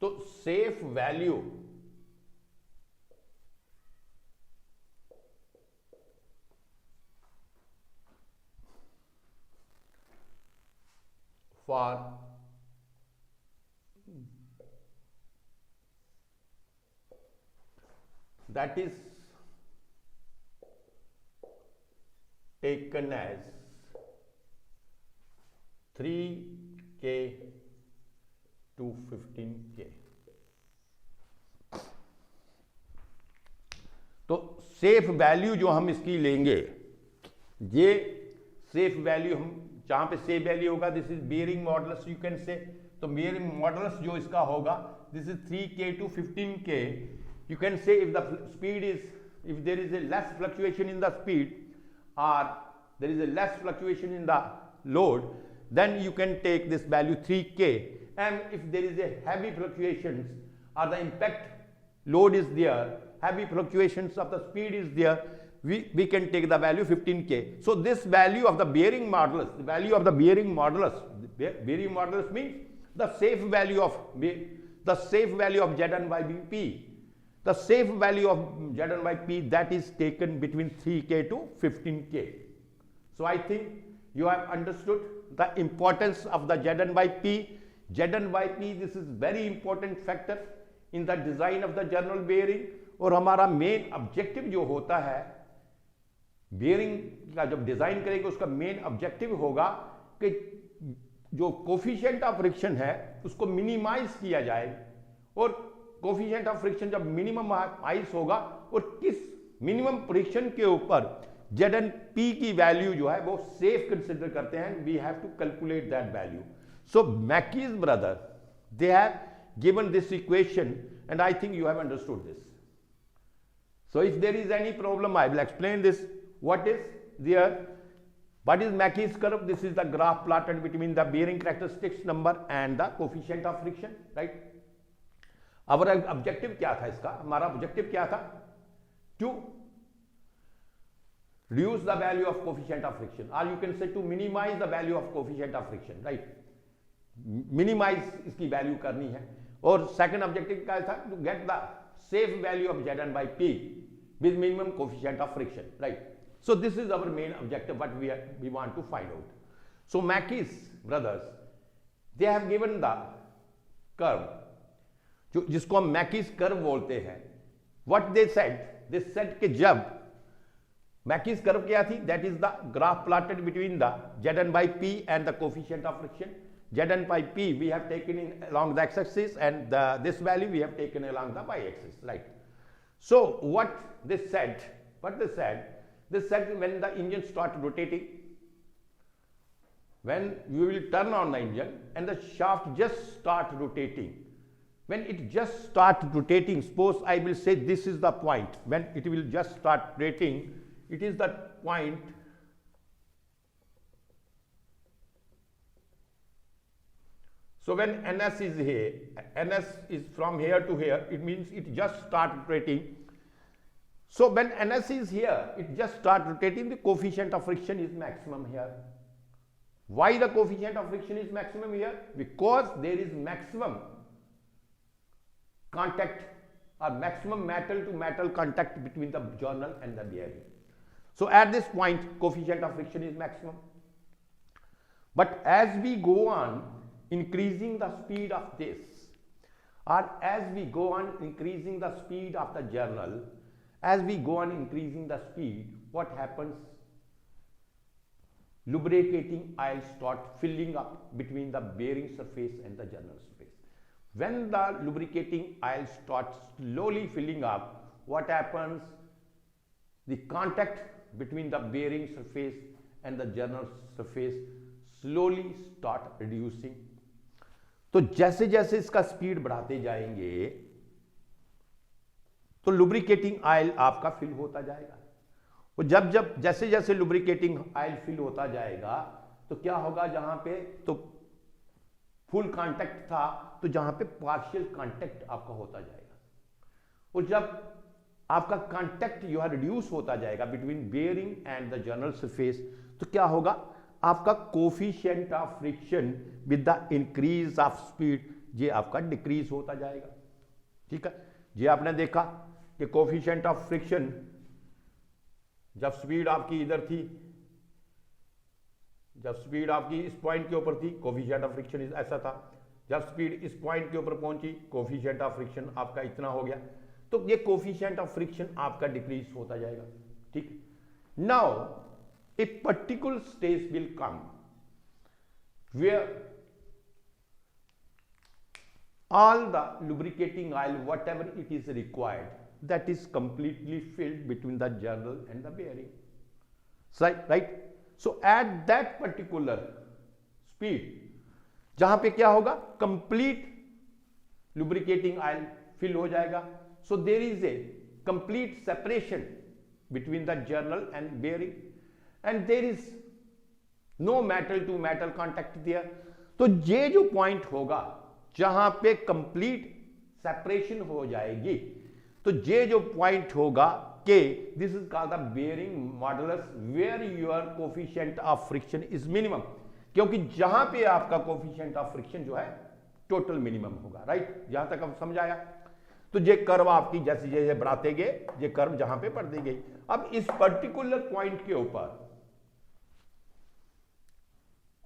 तो safe value for that is taken as 3K to 15K. तो सेफ वैल्यू जो हम इसकी लेंगे, ये सेफ वैल्यू, हम जहाँ पे सेफ वैल्यू होगा this is bearing modulus you can से, तो बेयरिंग मॉडुलस जो इसका होगा this is 3K to 15K. You can say if the speed is, if there is a less fluctuation in the speed or there is a less fluctuation in the load, then you can take this value 3K. And if there is a heavy fluctuations or the impact load is there, heavy fluctuations of the speed is there, we can take the value 15K. So this value of the bearing modulus, the value of the bearing modulus, bearing modulus means the safe value of Zn by P. The safe value of Zn by P that is taken between 3K to 15K. So I think you have understood the importance of the Zn by P. Zn by P, this is very important factor in the design of the general bearing. और हमारा main objective जो होता है bearing का, जब design करेंगे उसका main objective होगा कि जो कोफिशिएंट ऑफ फ्रिक्शन है उसको मिनिमाइज किया जाए, और कोफिशिएंट ऑफ फ्रिक्शन जब मिनिममाइज होगा और किस मिनिमम फ्रिक्शन के ऊपर Zn(P) की वैल्यू जो है वो सेफ कंसिडर करते हैं, we have to calculate that value. So McKee's brother they have given this equation and I think you have understood this. So if there is any problem, I will explain this. What is there? What is Mackey's curve? This is the graph plotted between the bearing characteristics number and the coefficient of friction, right? Our objective क्या था इसका? हमारा objective क्या था? To reduce the value of coefficient of friction, or you can say to minimize the value of coefficient of friction, right? Minimize इसकी value करनी है. और second objective क्या था? To get the safe value of Zn by P with minimum coefficient of friction, right? So this is our main objective, what we want to find out. So Mackey's brothers, they have given the curve, जिसको हम Mackey's curve बोलते हैं. What they said कि जब Mackey's curve क्या थी? That is the graph plotted between the Zn by P and the coefficient of friction. Zn by P we have taken in along the x-axis, and this value we have taken along the y-axis, right? So what they said when the engine start rotating, when you will turn on the engine and the shaft just start rotating, when it just start rotating, suppose I will say this is the point when it will just start rotating, it is the point so when ns is here, ns is from here to here, it means it just start rotating. So when ns is here, it just start rotating, the coefficient of friction is maximum here. Why the coefficient of friction is maximum here? Because there is maximum contact or maximum metal to metal contact between the journal and the bearing. So at this point coefficient of friction is maximum. But as we go on increasing the speed of this, or as we go on increasing the speed of the journal, as we go on increasing the speed, what happens? Lubricating oil start filling up between the bearing surface and the journal surface. When the lubricating oil starts slowly filling up, what happens? The contact between the bearing surface and the journal surface slowly start reducing. तो जैसे जैसे इसका speed बढ़ाते जाएंगे तो lubricating oil आपका fill होता जाएगा, और जब जैसे जैसे लुब्रिकेटिंग ऑयल फिल होता जाएगा तो क्या होगा, जहां पे तो फुल कांटेक्ट था तो जहां पे पार्शियल कांटेक्ट आपका होता जाएगा, और जब आपका कांटेक्ट जो है रिड्यूस होता जाएगा between bearing and the journal surface, तो क्या होगा, आपका coefficient of friction with the increase of speed ये आपका डिक्रीज होता जाएगा. ठीक है, ये आपने देखा कि कोफिशिएंट ऑफ फ्रिक्शन जब स्पीड आपकी इधर थी, जब स्पीड आपकी इस पॉइंट के ऊपर थी कोफिशिएंट ऑफ फ्रिक्शन ऐसा था, जब स्पीड इस पॉइंट के ऊपर पहुंची कोफिशिएंट ऑफ फ्रिक्शन आपका इतना हो गया, तो ये कोफिशिएंट ऑफ फ्रिक्शन आपका डिक्रीज होता जाएगा. ठीक, now a particular stage will come where all the lubricating oil whatever it is required that is completely filled between the journal and the bearing, right? So at that particular speed जहां पे क्या होगा, complete lubricating oil fill हो जाएगा. So there is a complete separation between the journal and bearing and there is no metal to metal contact there. तो ये जो point होगा जहां पे कंप्लीट सेपरेशन हो जाएगी, तो ये जो पॉइंट होगा कि this is called the bearing modulus where your coefficient of friction is minimum, क्योंकि जहां पे आपका कोफिशिएंट ऑफ फ्रिक्शन जो है टोटल मिनिमम होगा. राइट, जहां तक अब समझ आया. तो ये कर्व आपकी जैसे जैसे बढ़ाते गए ये कर्व जहां पे बढ़ती गई. अब इस पर्टिकुलर पॉइंट के ऊपर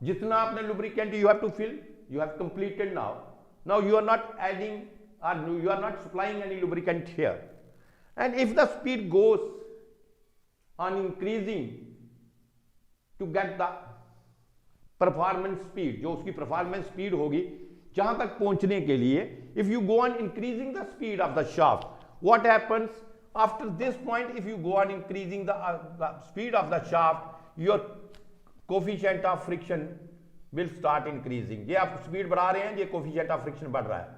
जितना आपने lubricant you have to fill, you have completed now you are not adding or you are not supplying any lubricant here, and if the speed goes on increasing to get the performance speed, जो उसकी performance speed होगी जहां तक पहुंचने के लिए, if you go on increasing the speed of the shaft, what happens after this point? If you go on increasing the speed of the shaft, your coefficient of friction will start increasing. ये आप speed बढ़ा रहे हैं, ये coefficient of friction बढ़ रहा है.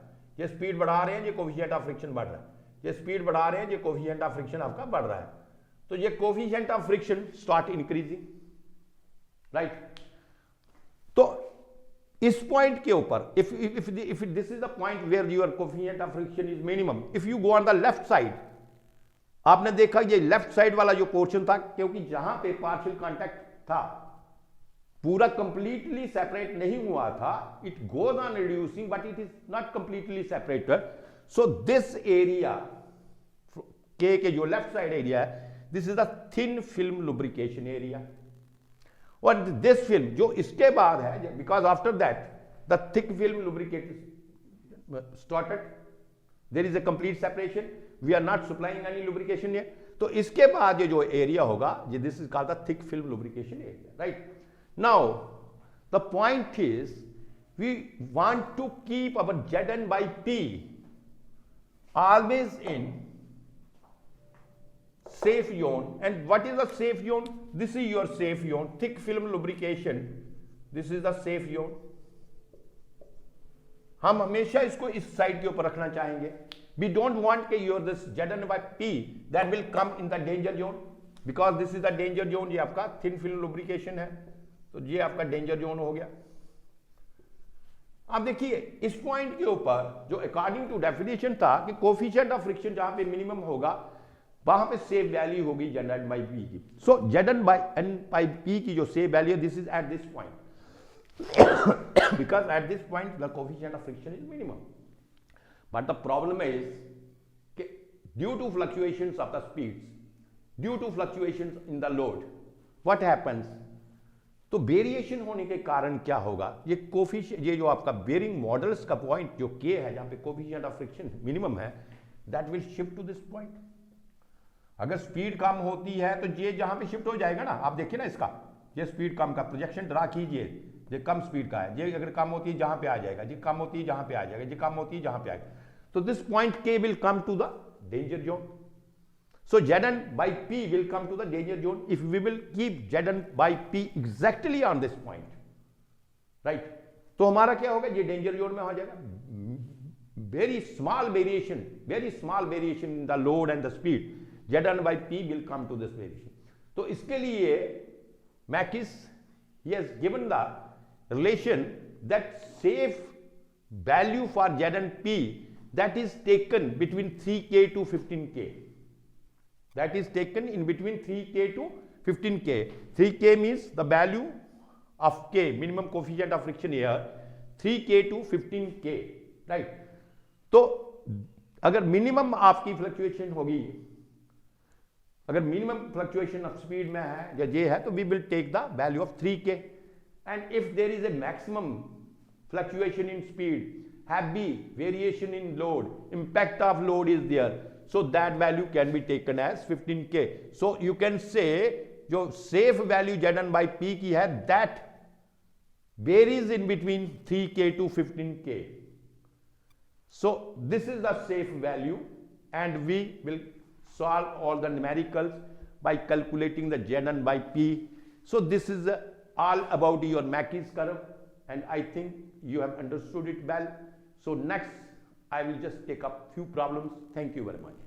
ये स्पीड बढ़ा रहे हैं, ये कोफिशिएंट ऑफ फ्रिक्शन बढ़ रहा है. ये स्पीड बढ़ा रहे हैं, ये कोफिशिएंट ऑफ फ्रिक्शन आपका बढ़ रहा है. तो ये coefficient of friction start increasing. Right, तो इस पॉइंट के ऊपर if this is the point where your coefficient of friction is minimum, if you go on the left side, आपने देखा ये लेफ्ट साइड वाला जो पोर्शन था, क्योंकि जहां पे पार्शियल कांटेक्ट था पूरा कंप्लीटली सेपरेट नहीं हुआ था, it goes on reducing but it is not completely separated. So this area के जो लेफ्ट साइड एरिया है, this is the thin film lubrication area. और दिस फिल्म जो इसके बाद है, because after that the thick film lubrication started, there is a complete separation, we are not supplying any lubrication here. तो इसके बाद ये जो एरिया होगा, ये this is called the thick film lubrication area. Right, now the point is we want to keep our Zn by P always in safe zone. And what is the safe zone? This is your safe zone, thick film lubrication. This is the safe zone. हम हमेशा इसको इस side के ऊपर रखना चाहेंगे. We don't want कि your this Zn by P that will come in the danger zone, because this is the danger zone. ये आपका thin film lubrication है, तो ये आपका डेंजर जोन हो गया. अब देखिए इस पॉइंट के ऊपर जो अकॉर्डिंग टू डेफिनेशन था कि कोफिशिएंट ऑफ फ्रिक्शन जहां पे मिनिमम होगा वहां पे सेफ वैल्यू होगी Zn by P की. सो Zn by N by P की जो safe value, this is at this point, because at this point the coefficient of friction is minimum. But the problem is कि due to fluctuations of the speeds, due to fluctuations in the load, what happens? तो variation होने के कारण क्या होगा, ये coefficient, ये जो आपका बेयरिंग मॉडल्स का पॉइंट जो के है, जहां पे कोफिशिएंट ऑफ फ्रिक्शन मिनिमम है, that will shift to this point. अगर स्पीड कम होती है तो ये जहां पे शिफ्ट हो जाएगा ना. आप देखिए ना इसका, ये स्पीड कम का प्रोजेक्शन ड्रा कीजिए, ये कम स्पीड का है, ये अगर कम होती है जहां पे आ जाएगा, ये कम होती है जहां पे आ जाएगा, ये कम होती है जहां पे आएगा. तो दिस पॉइंट के will come to the danger zone. So Zn by P will come to the danger zone if we will keep Zn by P exactly on this point. Right? तो हमारा क्या होगा, ये डेंजर जोन में हो जाएगा. Very small variation in the load and the speed, Zn by P will come to this variation. तो इसके लिए Mackis, he has given the relation that safe value for Zn P that is taken between 3K to 15K. That is taken in between 3K to 15K. 3K means the value of K, minimum coefficient of friction here, 3K to 15K. Right? तो अगर minimum आपकी fluctuation होगी, अगर minimum fluctuation of speed में है या ये है, तो we will take the value of 3K. And if there is a maximum fluctuation in speed, heavy variation in load, impact of load is there, so that value can be taken as 15K. So you can say जो safe value Zn by P की है, that varies in between 3K to 15K. So this is the safe value, and we will solve all the numericals by calculating the Zn by P. So this is all about your Mackey's curve, and I think you have understood it well. So next I will just take up few problems. Thank you very much.